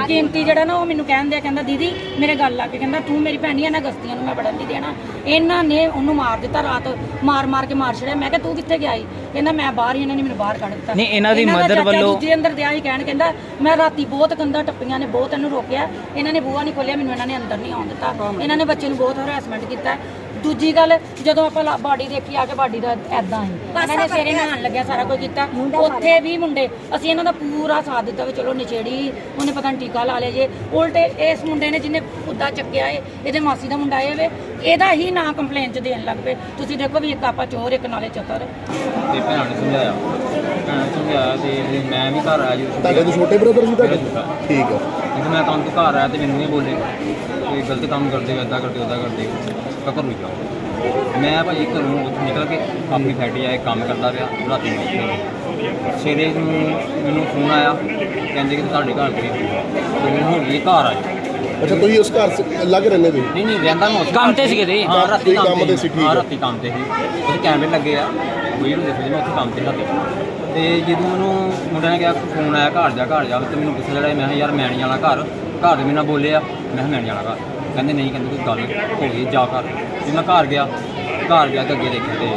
ਕੀਮਤੀ ਜਿਹੜਾ ਨਾ, ਉਹ ਮੈਨੂੰ ਕਹਿੰਦਾ ਦੀਦੀ ਮੇਰੇ ਗੱਲ ਲਾ ਕੇ ਕਹਿੰਦਾ ਤੂੰ ਮੇਰੀ ਭੈਣੀ ਇਹਨਾਂ ਗਸਤੀਆਂ ਨੂੰ ਮੈਂ ਵੜਨ ਨਹੀਂ ਦੇਣਾ। ਇਹਨਾਂ ਨੇ ਉਹਨੂੰ ਮਾਰ ਦਿੱਤਾ, ਰਾਤ ਮਾਰ ਕੇ ਮਾਰ ਛੜਿਆ। ਮੈਂ ਕਿਹਾ ਤੂੰ ਕਿੱਥੇ ਗਿਆ ਸੀ? ਕਹਿੰਦਾ ਮੈਂ ਬਾਹਰ ਹੀ, ਇਹਨਾਂ ਨੇ ਮੈਨੂੰ ਬਾਹਰ ਕੱਢ ਦਿੱਤਾ। ਨਹੀਂ ਇਹਨਾਂ ਦੀ ਮਦਰ ਵੱਲੋਂ ਦੂਜੇ ਅੰਦਰ ਦਿਆ ਹੀ ਕਹਿਣ, ਕਹਿੰਦਾ ਮੈਂ ਰਾਤੀ ਬਹੁਤ ਕੰਧਾਂ ਟੱਪੀਆਂ ਨੇ, ਬਹੁਤ ਇਹਨੂੰ ਰੋਕਿਆ, ਇਹਨਾਂ ਨੇ ਬੂਹਾ ਨਹੀਂ ਖੋਲਿਆ, ਮੈਨੂੰ ਇਹਨਾਂ ਨੇ ਅੰਦਰ ਨਹੀਂ ਆਉਣ ਦਿੱਤਾ। ਇਹਨਾਂ ਨੇ ਬੱਚੇ ਨੂੰ ਬਹੁਤ ਹਰਾਸਮੈਂਟ ਕੀਤਾ। ਦੂਜੀ ਗੱਲ, ਜਦੋਂ ਆਪਾਂ ਬਾਡੀ ਦੇਖੀ ਆ ਕੇ ਬਾਡੀ ਦਾ ਐਦਾਂ ਹੀ ਇਹਨਾਂ ਨੇ ਸਵੇਰੇ ਨਹਾਉਣ ਲੱਗਿਆ ਸਾਰਾ ਕੁਝ ਕੀਤਾ। ਉੱਥੇ ਵੀ ਮੁੰਡੇ, ਅਸੀਂ ਇਹਨਾਂ ਦਾ ਪੂਰਾ ਸਾਥ ਦਿੱਤਾ ਵੀ ਚਲੋ ਨਸ਼ੇੜੀ, ਉਹਨੇ ਪਤਾ ਨਹੀਂ ਟੀਕਾ ਲਾ ਲਿਆ ਜੇ। ਉਲਟੇ ਇਸ ਮੁੰਡੇ ਨੇ ਜਿਹਨੇ ਖੁੱਦਾ ਚੱਕਿਆ ਏ, ਇਹਦੇ ਮਾਸੀ ਦਾ ਮੁੰਡਾ ਏ ਵੇ, ਇਹਦਾ ਹੀ ਨਾਂ ਕੰਪਲੇਂਟ 'ਚ ਦੇਣ ਲੱਗ ਪਏ। ਤੁਸੀਂ ਦੇਖੋ ਵੀ ਇੱਕ ਆਪਾਂ ਚੋਰ, ਇੱਕ ਨਾਲੇ ਚਤਰ। ਤੇ ਭੈਣ ਨੇ ਸਮਝਾਇਆ ਤੇ ਮੈਂ ਵੀ ਘਰ ਆਇਆ ਜੀ। ਤੁਹਾਡੇ ਤੋਂ ਛੋਟੇ ਬ੍ਰਦਰ ਸੀ ਤੁਹਾਡੇ? ਠੀਕ ਹੈ। ਜਦੋਂ ਮੈਂ ਕੰਮ ਤੋਂ ਘਰ ਆਇਆ ਤੇ ਮੈਨੂੰ ਇਹ ਬੋਲੇ ਕੋਈ ਗਲਤ ਕੰਮ ਕਰਦੇ, ਇੱਦਾਂ ਕਰਦੇ ਉੱਦਾਂ ਕਰਦੇ, ਤਾਂ ਘਰੋਂ ਜਾਓ। ਮੈਂ ਭਾਜੀ ਘਰੋਂ ਉੱਥੋਂ ਨਿਕਲ ਕੇ ਆਪਣੀ ਫੈਕਟਰੀ ਆਏ ਕੰਮ ਕਰਦਾ ਪਿਆ। ਰਾਤੀ ਸਵੇਰੇ ਨੂੰ ਮੈਨੂੰ ਫੋਨ ਆਇਆ, ਕਹਿੰਦੇ ਕਿ ਤੁਹਾਡੇ ਘਰ ਕੋਈ ਮੈਨੂੰ ਹੁਣ ਇਹ ਘਰ ਆਏ। ਅੱਛਾ, ਤੁਸੀਂ ਉਸ ਘਰ ਲੱਗ ਰਹਿੰਦੇ ਸੀ? ਨਹੀਂ ਰਹਿੰਦਾ ਮੈਂ ਕੰਮ ਤੇ ਸੀਗੇ ਜੀ। ਹਾਂ ਰਾਤੀ ਕੰਮ ਤੇ ਸੀ। ਹਾਂ ਰਾਤੀ ਕੰਮ ਤੇ ਸੀ, ਉੱਥੇ ਕੈਮਰੇ ਲੱਗੇ ਆ, ਕੋਈ ਨੂੰ ਦੇਖੋ ਜੀ ਮੈਂ ਉੱਥੇ ਕੰਮ ਤੇ ਰਾਤੀ। ਤੇ ਜਦੋਂ ਮੈਨੂੰ ਮੁੰਡਿਆਂ ਨੇ ਕਿਹਾ ਫੋਨ ਆਇਆ ਘਰ ਜਾ ਤੇ ਮੈਨੂੰ ਪੁੱਛ ਲੜਾ। ਮੈਂ ਕਿਹਾ ਯਾਰ ਮੈਣੀ ਵਾਲਾ ਘਰ ਦੇ ਮੇਰੇ ਨਾਲ ਬੋਲੇ ਆ। ਮੈਂ ਕਿਹਾ ਮੈਣੀ ਵਾਲਾ ਘਰ, ਕਹਿੰਦੇ ਨਹੀਂ, ਕਹਿੰਦੇ ਕੋਈ ਗੱਲ ਹੋ ਗਈ ਜਾ ਘਰ। ਜੇ ਮੈਂ ਘਰ ਗਿਆ ਤੇ ਅੱਗੇ ਦੇਖਿਆ ਤੇ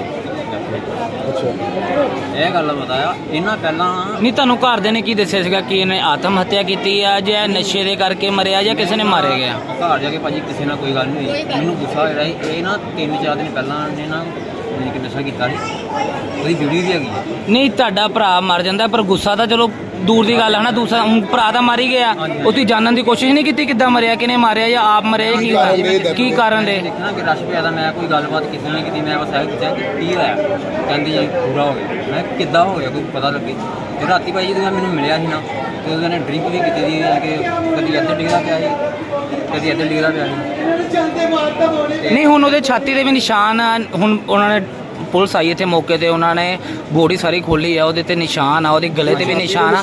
ਇਹ ਗੱਲ ਬਤਾਇਆ ਇਹਨਾਂ ਪਹਿਲਾਂ। ਨਹੀਂ ਤੁਹਾਨੂੰ ਘਰਦਿਆਂ ਨੇ ਕੀ ਦੱਸਿਆ ਸੀਗਾ ਕਿ ਇਹਨੇ ਆਤਮ ਹੱਤਿਆ ਕੀਤੀ ਆ ਜਾਂ ਨਸ਼ੇ ਦੇ ਕਰਕੇ ਮਰਿਆ ਜਾਂ ਕਿਸੇ ਨੇ ਮਾਰਿਆ ਗਿਆ? ਘਰ ਜਾ ਕੇ ਭਾਜੀ ਕਿਸੇ ਨਾਲ ਕੋਈ ਗੱਲ ਨਹੀਂ ਹੋਈ। ਮੈਨੂੰ ਗੁੱਸਾ ਹੋਇਆ ਇਹ ਨਾ 3-4 ਦਿਨ ਪਹਿਲਾਂ ਨੇ ਨਾ ਕਿ ਨਸ਼ਾ ਕੀਤਾ ਸੀ, ਉਹਦੀ ਵੀਡੀਓ ਵੀ ਹੈਗੀ ਹੈ। ਨਹੀਂ ਤੁਹਾਡਾ ਭਰਾ ਮਰ ਜਾਂਦਾ, ਪਰ ਗੁੱਸਾ ਤਾਂ ਚਲੋ ਦੂਰ ਦੀ ਗੱਲ ਹੈ ਨਾ। ਦੂਸਰਾ ਭਰਾ ਤਾਂ ਮਰ ਹੀ ਗਿਆ, ਉਹ ਤੁਸੀਂ ਜਾਣਨ ਦੀ ਕੋਸ਼ਿਸ਼ ਨਹੀਂ ਕੀਤੀ ਕਿੱਦਾਂ ਮਰਿਆ, ਕਿਹਨੇ ਮਾਰਿਆ ਜਾਂ ਆਪ ਮਰਿਆ, ਕੀ ਕਾਰਨ ਦੇ? ਦੇਖਣਾ ਕਿ ਰਸ਼ ਪਿਆ ਤਾਂ ਮੈਂ ਕੋਈ ਗੱਲਬਾਤ ਕਿਸੇ ਨੇ ਕੀਤੀ। ਮੈਂ ਬਸ ਇਹ ਪੁੱਛਿਆ ਕਿ ਕੀ ਹੋਇਆ, ਕਹਿੰਦੇ ਜੀ ਪੂਰਾ ਹੋ ਗਿਆ। ਮੈਂ ਕਿੱਦਾਂ ਹੋ ਗਿਆ ਕੋਈ ਪਤਾ ਲੱਗੇ। ਤੇ ਰਾਤੀ ਭਾਈ ਜਦੋਂ ਮੈਨੂੰ ਮਿਲਿਆ ਸੀ ਨਾ, ਤੇ ਉਹਨਾਂ ਨੇ ਡਰਿੰਕ ਵੀ ਕੀਤੀ ਸੀ ਕਿ ਕਦੀ ਇੱਧਰ ਡਿੱਗਦਾ ਪਿਆ ਸੀ, ਕਦੀ ਇੱਧਰ ਡਿੱਗਦਾ ਪਿਆ ਸੀ। ਨਹੀਂ ਹੁਣ ਉਹਦੇ ਛਾਤੀ ਦੇ ਵੀ ਨਿਸ਼ਾਨ ਆ। ਹੁਣ ਉਹਨਾਂ ਨੇ ਪੁਲਿਸ ਆਈ ਇੱਥੇ ਮੌਕੇ ਤੇ, ਉਹਨਾਂ ਨੇ ਬੋਡੀ ਸਾਰੀ ਖੋਲੀ ਆ, ਉਹਦੇ ਤੇ ਨਿਸ਼ਾਨ ਆ, ਉਹਦੇ ਗਲੇ ਤੇ ਵੀ ਨਿਸ਼ਾਨ ਆ।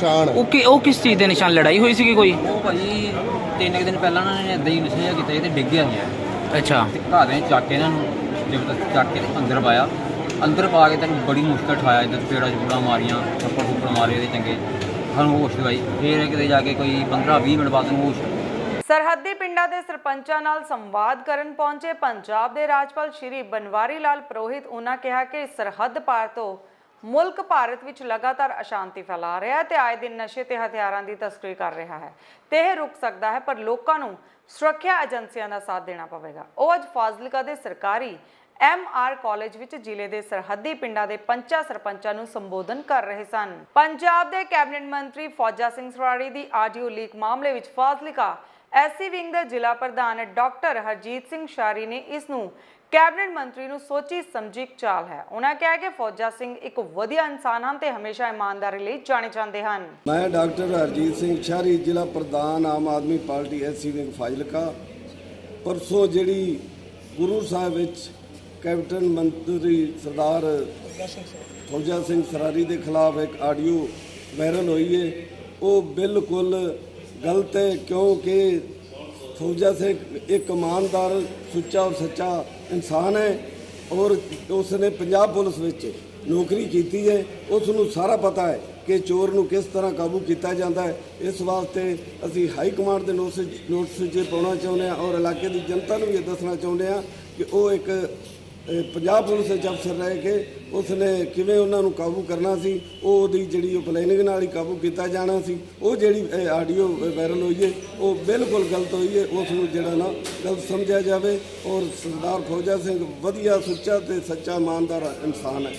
ਉਹ ਕਿਸ ਚੀਜ਼ ਦੇ ਨਿਸ਼ਾਨ? ਲੜਾਈ ਹੋਈ ਸੀਗੀ ਕੋਈ? ਉਹ ਭਾਜੀ 3 ਦਿਨ ਪਹਿਲਾਂ ਉਹਨਾਂ ਨੇ ਇੱਦਾਂ ਹੀ ਨਸ਼ਾ ਕੀਤਾ ਤੇ ਡਿੱਗ ਗਿਆ ਸੀ। ਅੱਛਾ। ਤੇ ਘਰ ਦੇ ਚੱਕ ਕੇ ਇਹਨਾਂ ਨੂੰ ਜ਼ਬਰਦਸਤ ਚੱਕ ਕੇ ਅੰਦਰ ਪਾਇਆ। ਅੰਦਰ ਪਾ ਕੇ ਤੈਨੂੰ ਬੜੀ ਮੁਸ਼ਕਲ ਠਾਇਆ, ਇੱਧਰ ਪੇੜਾ ਚੂੜਾ ਮਾਰੀਆਂ, ਥੱਪੜ ਮਾਰੇ ਇਹਦੇ ਚੰਗੇ, ਸਾਨੂੰ ਹੋਸ਼ ਦਵਾਈ। ਫਿਰ ਕਿਤੇ ਜਾ ਕੇ ਕੋਈ 15-20 ਮਿੰਟ ਬਾਅਦ ਨੂੰ ਹੋਸ਼। ਸਰਹੱਦੀ ਪਿੰਡਾਂ ਦੇ ਸਰਪੰਚਾਂ ਨਾਲ ਸੰਵਾਦ ਕਰਨ ਪਹੁੰਚੇ ਪੰਜਾਬ ਦੇ ਰਾਜਪਾਲ ਸ਼੍ਰੀ ਬਨਵਾਰੀ ਲਾਲ ਪੁਰੋਹਿਤ। ਉਹਨਾਂ ਕਿਹਾ ਕਿ ਸਰਹੱਦ ਪਾਰ ਤੋਂ ਮੁਲਕ ਭਾਰਤ ਵਿੱਚ ਲਗਾਤਾਰ ਅਸ਼ਾਂਤੀ ਫੈਲਾ ਰਿਹਾ ਹੈ ਤੇ ਆਏ ਦਿਨ ਨਸ਼ੇ ਤੇ ਹਥਿਆਰਾਂ ਦੀ ਤਸਕਰੀ ਕਰ ਰਿਹਾ ਹੈ ਤੇ ਇਹ ਰੁਕ ਸਕਦਾ ਹੈ, ਪਰ ਲੋਕਾਂ ਨੂੰ ਸੁਰੱਖਿਆ ਏਜੰਸੀਆਂ ਦਾ ਸਾਥ ਦੇਣਾ ਪਵੇਗਾ। ਉਹ ਅੱਜ ਫਾਜ਼ਿਲਕਾ ਦੇ ਸਰਕਾਰੀ MR ਕਾਲਜ ਵਿੱਚ ਜ਼ਿਲ੍ਹੇ ਦੇ ਸਰਹੱਦੀ ਪਿੰਡਾਂ ਦੇ ਪੰਚਾਂ ਸਰਪੰਚਾਂ ਨੂੰ ਸੰਬੋਧਨ ਕਰ ਰਹੇ ਸਨ। ਪੰਜਾਬ ਦੇ ਕੈਬਨਿਟ ਮੰਤਰੀ ਫੌਜਾ ਸਿੰਘ ਸਰਾਰੀ ਦੀ ਆਡੀਓ ਲੀਕ ਮਾਮਲੇ ਵਿੱਚ ਫਾਜ਼ਿਲਕਾ ਐਸਸੀ ਵਿੰਗ ਦੇ ਜ਼ਿਲ੍ਹਾ ਪ੍ਰਧਾਨ ਡਾਕਟਰ ਹਰਜੀਤ ਸਿੰਘ ਸ਼ਾਰੀ ਨੇ ਇਸ ਨੂੰ ਕੈਬਨਿਟ ਮੰਤਰੀ ਨੂੰ ਸੋਚੀ ਸਮਝੀ ਚਾਲ ਹੈ। ਉਹਨਾਂ ਕਿਹਾ ਕਿ ਫੌਜਾ ਸਿੰਘ ਇੱਕ ਵਧੀਆ ਇਨਸਾਨ ਹਨ ਤੇ ਹਮੇਸ਼ਾ ਇਮਾਨਦਾਰੀ ਲਈ ਜਾਣੇ ਜਾਂਦੇ ਹਨ। ਮੈਂ ਡਾਕਟਰ ਹਰਜੀਤ ਸਿੰਘ ਸ਼ਾਰੀ, ਜ਼ਿਲ੍ਹਾ ਪ੍ਰਧਾਨ Aam Aadmi party SC wing Fazilka. ਪਰਸੋਂ ਜਿਹੜੀ ਗੁਰੂ ਸਾਹਿਬ ਵਿੱਚ ਕੈਬਨਿਟ ਮੰਤਰੀ ਸਰਦਾਰ ਫੌਜਾ ਸਿੰਘ ਸਰਾਰੀ ਦੇ ਖਿਲਾਫ ਇੱਕ ਆਡੀਓ ਵਾਇਰਲ ਹੋਈ ਹੈ, ਉਹ ਬਿਲਕੁਲ ਗਲਤ ਹੈ, ਕਿਉਂਕਿ ਫੌਜਾ ਸਿੰਘ ਇੱਕ ਇਮਾਨਦਾਰ, ਸੁੱਚਾ ਔਰ ਸੱਚਾ ਇਨਸਾਨ ਹੈ ਔਰ ਉਸਨੇ ਪੰਜਾਬ ਪੁਲਿਸ ਵਿੱਚ ਨੌਕਰੀ ਕੀਤੀ ਹੈ। ਉਸ ਨੂੰ ਸਾਰਾ ਪਤਾ ਹੈ ਕਿ ਚੋਰ ਨੂੰ ਕਿਸ ਤਰ੍ਹਾਂ ਕਾਬੂ ਕੀਤਾ ਜਾਂਦਾ ਹੈ। ਇਸ ਵਾਸਤੇ ਅਸੀਂ ਹਾਈ ਕਮਾਂਡ ਦੇ ਨੋਟਿਸ 'ਚ ਪਾਉਣਾ ਚਾਹੁੰਦੇ ਹਾਂ ਔਰ ਇਲਾਕੇ ਦੀ ਜਨਤਾ ਨੂੰ ਵੀ ਇਹ ਦੱਸਣਾ ਚਾਹੁੰਦੇ ਹਾਂ ਕਿ ਉਹ ਇੱਕ ਪੰਜਾਬ ਪੁਲਿਸ ਦੇ ਅਫਸਰ ਰਹਿ ਕੇ ਉਸਨੇ ਕਿਵੇਂ ਉਹਨਾਂ ਨੂੰ ਕਾਬੂ ਕਰਨਾ ਸੀ, ਉਹਦੀ ਜਿਹੜੀ ਉਹ ਪਲੈਨਿੰਗ ਨਾਲ ਹੀ ਕਾਬੂ ਕੀਤਾ ਜਾਣਾ ਸੀ। ਉਹ ਜਿਹੜੀ ਆਡੀਓ ਵਾਇਰਲ ਹੋਈ ਹੈ ਉਹ ਬਿਲਕੁਲ ਗਲਤ ਹੋਈ ਹੈ, ਉਸ ਨੂੰ ਜਿਹੜਾ ਨਾ ਗਲਤ ਸਮਝਿਆ ਜਾਵੇ। ਔਰ ਸਰਦਾਰ ਫੌਜਾ ਸਿੰਘ ਵਧੀਆ, ਸੁੱਚਾ ਤੇ ਸੱਚਾ ਇਮਾਨਦਾਰ ਇਨਸਾਨ ਹੈ।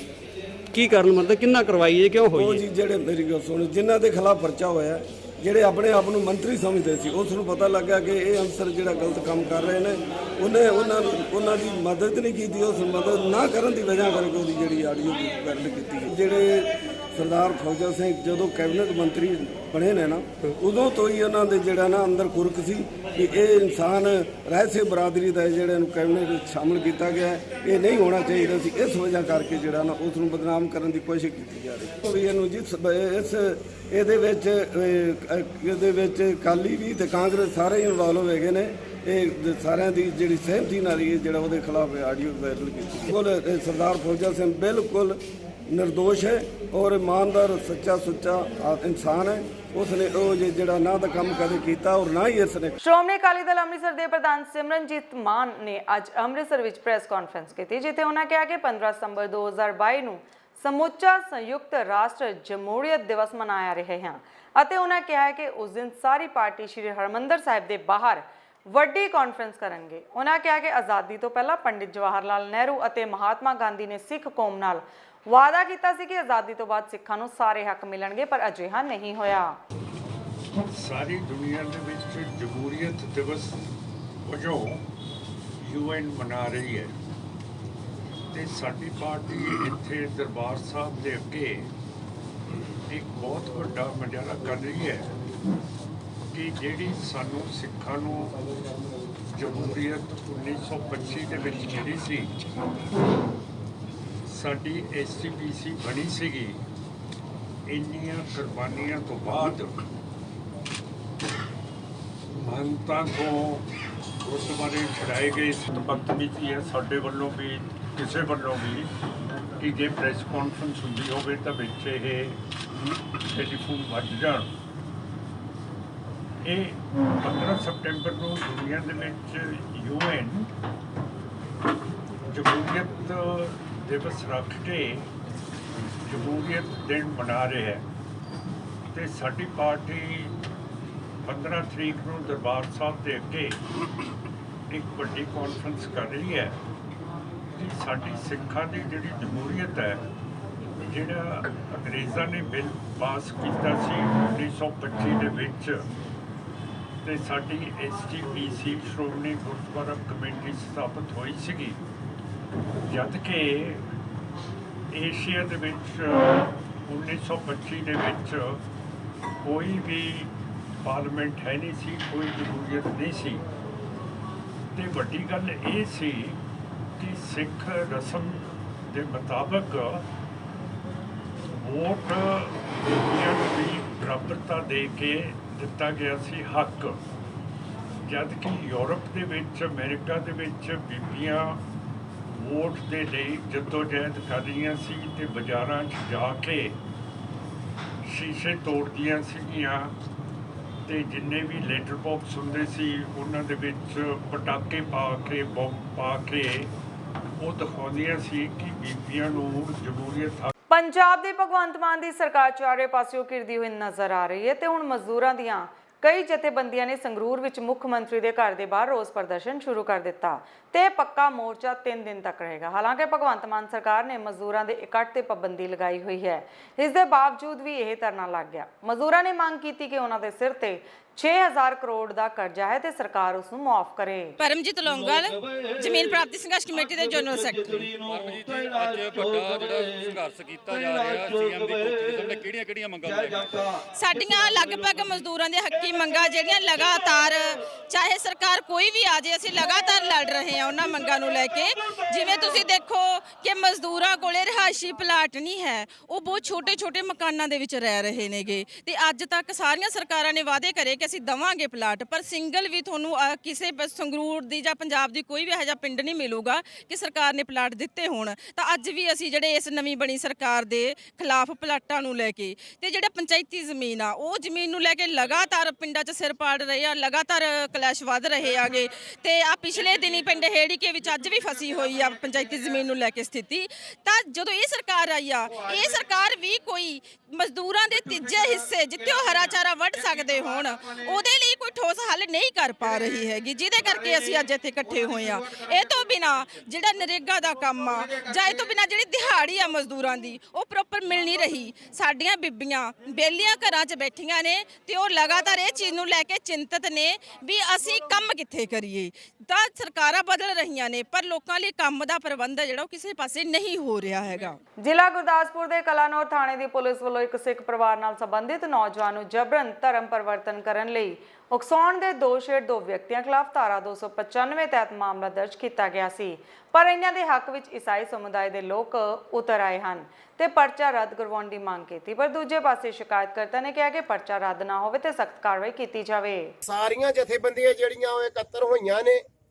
ਕੀ ਕਾਰਨ ਮਤਲਬ ਕਿੰਨਾ ਕਰਵਾਈ ਹੈ, ਕਿਉਂ ਹੋਈ? ਉਹ ਜੀ ਜਿਹੜੇ ਮੇਰੀ ਗੱਲ ਸੁਣੋ, ਜਿਨ੍ਹਾਂ ਦੇ ਖਿਲਾਫ ਪਰਚਾ ਹੋਇਆ ਜਿਹੜੇ ਆਪਣੇ ਆਪ ਨੂੰ ਮੰਤਰੀ ਸਮਝਦੇ ਸੀ, ਉਸ ਨੂੰ ਪਤਾ ਲੱਗਾ ਕਿ ਇਹ ਅਨਸਰ ਜਿਹੜਾ ਗਲਤ ਕੰਮ ਕਰ ਰਹੇ ਨੇ, ਉਹਨੇ ਉਹਨਾਂ ਦੀ ਮਦਦ ਨਹੀਂ ਕੀਤੀ। ਉਸ ਮਦਦ ਨਾ ਕਰਨ ਦੀ ਵਜ੍ਹਾ ਕਰਕੇ ਉਹਦੀ ਜਿਹੜੀ ਆਡੀਓ ਵਾਇਰਲ ਕੀਤੀ। ਜਿਹੜੇ ਸਰਦਾਰ ਫੌਜਾ ਸਿੰਘ ਜਦੋਂ ਕੈਬਨਿਟ ਮੰਤਰੀ ਬਣੇ ਨੇ ਨਾ, ਉਦੋਂ ਤੋਂ ਹੀ ਉਹਨਾਂ ਦੇ ਜਿਹੜਾ ਨਾ ਅੰਦਰ ਕੁਰਕ ਸੀ ਕਿ ਇਹ ਇਨਸਾਨ ਰਹਿਸੇ ਬਰਾਦਰੀ ਦਾ ਜਿਹੜੇ ਨੂੰ ਕੈਬਨਿਟ ਵਿੱਚ ਸ਼ਾਮਲ ਕੀਤਾ ਗਿਆ, ਇਹ ਨਹੀਂ ਹੋਣਾ ਚਾਹੀਦਾ ਸੀ। ਇਸ ਵਜ੍ਹਾ ਕਰਕੇ ਜਿਹੜਾ ਨਾ ਉਸ ਨੂੰ ਬਦਨਾਮ ਕਰਨ ਦੀ ਕੋਸ਼ਿਸ਼ ਕੀਤੀ ਜਾ ਰਹੀ। ਵੀ ਇਹਨੂੰ ਜੀ ਇਹਦੇ ਵਿੱਚ ਅਕਾਲੀ ਵੀ ਤੇ ਕਾਂਗਰਸ ਸਾਰੇ ਇਨਵੋਲਵ ਹੈਗੇ ਨੇ। ਇਹ ਸਾਰਿਆਂ ਦੀ ਜਿਹੜੀ ਸਹਿਮਤੀ ਨਾਲ ਹੀ ਜਿਹੜਾ ਉਹਦੇ ਖਿਲਾਫ ਆਡੀਓ ਵਾਇਰਲ ਕੀਤੀ। ਬਿਲਕੁਲ ਸਰਦਾਰ ਫੌਜਾ ਸਿੰਘ ਬਿਲਕੁਲ ਨਿਰਦੋਸ਼ ਹੈ ਔਰ ਇਮਾਨਦਾਰ ਸੱਚਾ ਸੁੱਚਾ ਇਨਸਾਨ ਹੈ। ਉਸਨੇ ਉਹ ਜਿਹੜਾ ਨਾ ਦਾ ਕੰਮ ਕਦੇ ਕੀਤਾ ਔਰ ਨਾ ਹੀ ਇਸਨੇ। ਸ਼੍ਰੋਮਣੀ ਅਕਾਲੀ ਦਲ ਅੰਮ੍ਰਿਤਸਰ ਦੇ ਪ੍ਰਧਾਨ ਸਿਮਰਨਜੀਤ ਮਾਨ ਨੇ ਅੱਜ ਅੰਮ੍ਰਿਤਸਰ ਵਿੱਚ ਪ੍ਰੈਸ ਕਾਨਫਰੰਸ ਕੀਤੀ, ਜਿੱਥੇ ਉਹਨਾਂ ਕਿਹਾ ਕਿ 15 ਸਤੰਬਰ 2022 ਨੂੰ ਸਮੁੱਚਾ ਸੰਯੁਕਤ ਰਾਸ਼ਟਰ ਜਮਹੂਰੀਅਤ ਦਿਵਸ ਮਨਾਇਆ ਰਹੇ ਹਾਂ ਅਤੇ ਉਹਨਾਂ ਕਿਹਾ ਹੈ ਕਿ ਉਸ ਦਿਨ ਸਾਰੀ ਪਾਰਟੀ ਸ਼੍ਰੀ ਹਰਿਮੰਦਰ ਸਾਹਿਬ ਦੇ ਬਾਹਰ ਵੱਡੀ ਕਾਨਫਰੰਸ ਕਰਨਗੇ। ਉਹਨਾਂ ਕਿਹਾ ਕਿ ਆਜ਼ਾਦੀ ਤੋਂ ਪਹਿਲਾਂ ਪੰਡਿਤ ਜਵਾਹਰ ਲਾਲ ਨਹਿਰੂ ਅਤੇ ਮਹਾਤਮਾ ਗਾਂਧੀ ਨੇ ਸਿੱਖ ਕੌਮ ਨਾਲ ਵਾਅਦਾ ਕੀਤਾ ਸੀ ਕਿ ਆਜ਼ਾਦੀ ਤੋਂ ਬਾਅਦ ਸਿੱਖਾਂ ਨੂੰ ਸਾਰੇ ਹੱਕ ਮਿਲਣਗੇ, ਪਰ ਅਜਿਹਾ ਨਹੀਂ ਹੋਇਆ। ਸਾਰੀ ਦੁਨੀਆ ਦੇ ਵਿੱਚ ਜਮਹੂਰੀਅਤ ਦਿਵਸ ਵਜੋਂ UN ਮਨਾ ਰਹੀ ਹੈ ਤੇ ਸਾਡੀ ਪਾਰਟੀ ਇੱਥੇ ਦਰਬਾਰ ਸਾਹਿਬ ਦੇ ਅੱਗੇ ਇੱਕ ਬਹੁਤ ਵੱਡਾ ਮੁਜ਼ਾਹਰਾ ਕਰ ਰਹੀ ਹੈ ਕਿ ਜਿਹੜੀ ਸਾਨੂੰ ਸਿੱਖਾਂ ਨੂੰ ਜਮਹੂਰੀਅਤ 1925 ਦੇ ਵਿੱਚ ਮਿਲੀ ਸੀ, ਸਾਡੀ SGPC ਬਣੀ ਸੀਗੀ, ਇੰਨੀਆਂ ਕੁਰਬਾਨੀਆਂ ਤੋਂ ਬਾਅਦ ਮਹੰਤਾਂ ਤੋਂ ਗੁਰਦੁਆਰੇ ਛੜਾਏ ਗਏ। ਬਦਤਮੀਜ਼ੀ ਹੈ ਸਾਡੇ ਵੱਲੋਂ ਵੀ ਕਿਸੇ ਵੱਲੋਂ ਵੀ ਕਿ ਜੇ ਪ੍ਰੈਸ ਕਾਨਫਰੰਸ ਹੁੰਦੀ ਹੋਵੇ ਤਾਂ ਵਿੱਚ ਇਹ ਟੈਲੀਫੋਨ ਵੱਜ ਜਾਣ। ਇਹ 15 ਸਤੰਬਰ ਨੂੰ ਦੁਨੀਆ ਦੇ ਵਿੱਚ UN ਜਮਹੂਰੀਅਤ ਦਿਵਸ ਰੱਖ ਕੇ ਜਮਹੂਰੀਅਤ ਦਿਨ ਮਨਾ ਰਿਹਾ ਹੈ ਤੇ ਸਾਡੀ ਪਾਰਟੀ 15 ਤਰੀਕ ਨੂੰ ਦਰਬਾਰ ਸਾਹਿਬ ਦੇ ਅੱਗੇ ਇੱਕ ਵੱਡੀ ਕਾਨਫਰੰਸ ਕਰ ਰਹੀ ਹੈ ਕਿ ਸਾਡੀ ਸਿੱਖਾਂ ਦੀ ਜਿਹੜੀ ਜਮਹੂਰੀਅਤ ਹੈ, ਜਿਹੜਾ ਅੰਗਰੇਜ਼ਾਂ ਨੇ ਬਿੱਲ ਪਾਸ ਕੀਤਾ ਸੀ 1925 ਦੇ ਵਿੱਚ ਤੇ ਸਾਡੀ SGPC ਸ਼੍ਰੋਮਣੀ ਗੁਰਦੁਆਰਾ ਕਮੇਟੀ ਸਥਾਪਿਤ ਹੋਈ ਸੀਗੀ, ਜਦ ਕਿ ਏਸ਼ੀਆ ਦੇ ਵਿੱਚ 1925 ਦੇ ਵਿੱਚ ਕੋਈ ਵੀ ਪਾਰਲੀਮੈਂਟ ਹੈ ਨਹੀਂ ਸੀ, ਕੋਈ ਜਮਹੂਰੀਅਤ ਨਹੀਂ ਸੀ। ਤੇ ਵੱਡੀ ਗੱਲ ਇਹ ਸੀ ਕਿ ਸਿੱਖ ਰਸਮ ਦੇ ਮੁਤਾਬਕ ਵੋਟ ਬੀਬੀਆਂ ਨੂੰ ਵੀ ਬਰਾਬਰਤਾ ਦੇ ਕੇ ਦਿੱਤਾ ਗਿਆ ਸੀ ਹੱਕ, ਜਦ ਕਿ ਯੂਰਪ ਦੇ ਵਿੱਚ ਅਮਰੀਕਾ ਦੇ ਵਿੱਚ ਬੀਬੀਆਂ ਵੋਟ ਦੇ ਲਈ ਜਦੋਜਹਿਦ ਕਰ ਰਹੀਆਂ ਸੀ ਤੇ ਬਾਜ਼ਾਰਾਂ 'ਚ ਜਾ ਕੇ ਸ਼ੀਸ਼ੇ ਤੋੜਦੀਆਂ ਸੀਗੀਆਂ ਤੇ ਜਿੰਨੇ ਵੀ ਲੈਟਰ ਬਾਕਸ ਹੁੰਦੇ ਸੀ ਉਹਨਾਂ ਦੇ ਵਿੱਚ ਪਟਾਕੇ ਪਾ ਕੇ ਬੰਬ ਪਾ ਕੇ ਉਹ ਦਿਖਾਉਂਦੀਆਂ ਸੀ ਕਿ ਬੀਬੀਆਂ ਨੂੰ ਜਮਹੂਰੀਅਤ। ਪੰਜਾਬ ਦੇ ਭਗਵੰਤ ਮਾਨ ਦੀ ਸਰਕਾਰ ਚਾਰੇ ਪਾਸਿਓਂ ਘਿਰਦੀ ਹੋਈ ਨਜ਼ਰ ਆ ਰਹੀ ਹੈ ਤੇ ਹੁਣ ਮਜ਼ਦੂਰਾਂ ਦੀਆਂ ਕਈ ਜਥੇਬੰਦੀਆਂ ਨੇ ਸੰਗਰੂਰ ਵਿੱਚ ਮੁੱਖ ਮੰਤਰੀ ਦੇ ਘਰ ਦੇ ਬਾਹਰ ਰੋਸ ਪ੍ਰਦਰਸ਼ਨ ਸ਼ੁਰੂ ਕਰ ਦਿੱਤਾ ਤੇ ਪੱਕਾ ਮੋਰਚਾ 3 ਦਿਨ ਤੱਕ ਰਹੇਗਾ। ਹਾਲਾਂਕਿ ਭਗਵੰਤ ਮਾਨ ਸਰਕਾਰ ਨੇ ਮਜ਼ਦੂਰਾਂ ਦੇ ਇਕੱਠ ਤੇ ਪਾਬੰਦੀ ਲਗਾਈ ਹੋਈ ਹੈ, ਇਸ ਦੇ ਬਾਵਜੂਦ ਵੀ ਇਹ ਧਰਨਾ ਲੱਗ ਗਿਆ। ਮਜ਼ਦੂਰਾਂ ਨੇ ਮੰਗ ਕੀਤੀ ਕਿ ਉਹਨਾਂ ਦੇ ਸਿਰ ਤੇ 6000 ਕਰੋੜ ਦਾ ਕਰਜ਼ਾ ਹੈ ਤੇ ਸਰਕਾਰ ਉਸ ਨੂੰ ਮੁਆਫ ਕਰੇ। ਪਰਮਜੀਤ ਲੋਂਗਲ, ਜ਼ਮੀਨ ਪ੍ਰਾਪਤੀ ਸੰਘਰਸ਼ ਕਮੇਟੀ ਦੇ ਜਨਰਲ ਸੈਕਟਰੀ। ਪਰਮਜੀਤ ਜੀ, ਅੱਜ ਵੱਡਾ ਜਿਹੜਾ ਸੰਘਰਸ਼ ਕੀਤਾ ਜਾ ਰਿਹਾ, CM ਦੀ ਕੋਠੀ ਦੇ ਕਿਹੜੀਆਂ ਮੰਗਾਂ ਲੈ ਕੇ? ਸਾਡੀਆਂ ਲਗਭਗ ਮਜ਼ਦੂਰਾਂ ਦੀਆਂ ਹੱਕੀ ਮੰਗਾਂ ਜਿਹੜੀਆਂ ਲਗਾਤਾਰ, ਚਾਹੇ ਸਰਕਾਰ ਕੋਈ ਵੀ ਆ ਜਾਏ, ਅਸੀਂ ਲਗਾਤਾਰ ਲੜ ਰਹੇ ਹਾਂ ਉਹਨਾਂ ਮੰਗਾਂ ਨੂੰ ਲੈ ਕੇ। ਜਿਵੇਂ ਤੁਸੀਂ ਦੇਖੋ ਕਿ ਮਜ਼ਦੂਰਾਂ ਕੋਲੇ ਰਿਹਾਇਸ਼ੀ ਪਲਾਟ ਨਹੀਂ ਹੈ, ਉਹ ਬਹੁਤ ਛੋਟੇ ਮਕਾਨਾਂ ਦੇ ਵਿੱਚ ਰਹਿ ਰਹੇ ਨੇਗੇ ਤੇ ਅੱਜ ਤੱਕ ਸਾਰੀਆਂ ਸਰਕਾਰਾਂ ਨੇ ਵਾਅਦੇ ਕਰੇ ਕਿ ਅਸੀਂ ਦਵਾਂਗੇ ਪਲਾਟ, ਪਰ ਸਿੰਗਲ ਵੀ ਤੁਹਾਨੂੰ ਕਿਸੇ ਸੰਗਰੂਰ ਦੀ ਜਾਂ ਪੰਜਾਬ ਦੀ ਕੋਈ ਵੀ ਇਹੋ ਜਿਹਾ ਪਿੰਡ ਨਹੀਂ ਮਿਲੂਗਾ ਕਿ ਸਰਕਾਰ ਨੇ ਪਲਾਟ ਦਿੱਤੇ ਹੋਣ। ਤਾਂ ਅੱਜ ਵੀ ਅਸੀਂ ਜਿਹੜੇ ਇਸ ਨਵੀਂ ਬਣੀ ਸਰਕਾਰ ਦੇ ਖਿਲਾਫ ਪਲਾਟਾਂ ਨੂੰ ਲੈ ਕੇ ਤੇ ਜਿਹੜਾ ਪੰਚਾਇਤੀ ਜ਼ਮੀਨ ਆ, ਉਹ ਜ਼ਮੀਨ ਨੂੰ ਲੈ ਕੇ ਲਗਾਤਾਰ ਪਿੰਡਾਂ 'ਚ ਸਿਰ ਪਾੜ ਰਹੇ ਆ, ਲਗਾਤਾਰ ਕਲੈਸ਼ ਵੱਧ ਰਹੇ ਆਗੇ ਤੇ ਆ ਪਿਛਲੇ ਦਿਨੀ ਪਿੰਡ ਹੇੜੀਕੇ ਵਿੱਚ ਅੱਜ ਵੀ ਫਸੀ ਹੋਈ ਆ ਪੰਚਾਇਤੀ ਜ਼ਮੀਨ ਨੂੰ ਲੈ ਕੇ ਸਥਿਤੀ। ਤਾਂ ਜਦੋਂ ਇਹ ਸਰਕਾਰ ਆਈ ਆ, ਇਹ ਸਰਕਾਰ ਵੀ ਕੋਈ ਮਜ਼ਦੂਰਾਂ ਦੇ ਤੀਜੇ ਹਿੱਸੇ ਜਿੱਥੇ ਉਹ ਹਰਾ ਚਾਰਾ ਵੱਢ ਸਕਦੇ ਹੋਣ ਉਹਦੇ ਲਈ ਕੋਈ ਠੋਸ ਹੱਲ ਨਹੀਂ ਕਰ ਪਾ ਰਹੀ ਹੈਗੀ, ਜਿਹਦੇ ਕਰਕੇ ਅਸੀਂ ਅੱਜ ਇੱਥੇ ਇਕੱਠੇ ਹੋਏ ਆ। ਇਹ ਤੋਂ ਬਿਨਾ ਜਿਹੜਾ ਨਰੇਗਾ ਦਾ ਕੰਮ ਆ ਜਾਂ ਇਹ ਤੋਂ ਬਿਨਾ ਜਿਹੜੀ ਦਿਹਾੜੀ ਆ ਮਜ਼ਦੂਰਾਂ ਦੀ ਉਹ ਪ੍ਰੋਪਰ ਮਿਲ ਨਹੀਂ ਰਹੀ। ਸਾਡੀਆਂ ਬੀਬੀਆਂ ਬੇਲੀਆਂ ਘਰਾਂ 'ਚ ਬੈਠੀਆਂ ਨੇ ਤੇ ਉਹ ਲਗਾਤਾਰ ਇਹ ਚੀਜ਼ ਨੂੰ ਲੈ ਕੇ ਚਿੰਤਤ ਨੇ ਵੀ ਅਸੀਂ ਕੰਮ ਕਿੱਥੇ ਕਰੀਏ। ਤਾਂ ਸਰਕਾਰਾਂ ਬਦਲ ਰਹੀਆਂ ਨੇ ਪਰ ਲੋਕਾਂ ਲਈ ਕੰਮ ਦਾ ਪ੍ਰਬੰਧ ਜਿਹੜਾ ਉਹ ਕਿਸੇ ਪਾਸੇ ਨਹੀਂ ਹੋ ਰਿਹਾ ਹੈਗਾ। ਜ਼ਿਲ੍ਹਾ ਗੁਰਦਾਸਪੁਰ ਦੇ ਕਲਾਨੌਰ ਥਾਣੇ ਦੀ ਪੁਲਿਸ ਵੱਲੋਂ ਇੱਕ ਸਿੱਖ ਪਰਿਵਾਰ ਨਾਲ ਸੰਬੰਧਿਤ ਨੌਜਵਾਨ ਨੂੰ ਜਬਰਨ ਧਰਮ ਪਰਿਵਰਤਨ ਕਰਨ ਲਈ ਉਕਸਾਉਣ ਦੇ ਦੋਸ਼ ਹੇਠ 2 ਵਿਅਕਤੀਆਂ ਖਿਲਾਫ ਧਾਰਾ 295 ਤਹਿਤ ਮਾਮਲਾ ਦਰਜ ਕੀਤਾ ਗਿਆ ਸੀ। ਪਰ ਇਹਨਾਂ ਦੇ ਹੱਕ ਵਿੱਚ ਈਸਾਈ ਸਮੁਦਾਇ ਦੇ ਲੋਕ ਉਤਰ ਆਏ ਹਨ ਤੇ ਪਰਚਾ ਰੱਦ ਕਰਵਾਉਣ ਦੀ ਮੰਗ ਕੀਤੀ। ਪਰ ਦੂਜੇ ਪਾਸੇ ਸ਼ਿਕਾਇਤਕਰਤਾ ਨੇ ਕਿਹਾ ਕਿ ਪਰਚਾ ਰੱਦ ਨਾ ਹੋਵੇ ਤੇ ਸਖਤ ਕਾਰਵਾਈ ਕੀਤੀ ਜਾਵੇ। ਸਾਰੀਆਂ ਜਥੇਬੰਦੀਆਂ ਜਿਹੜੀਆਂ ਉਹ ਇਕੱਤਰ ਹੋਈਆਂ ਨੇ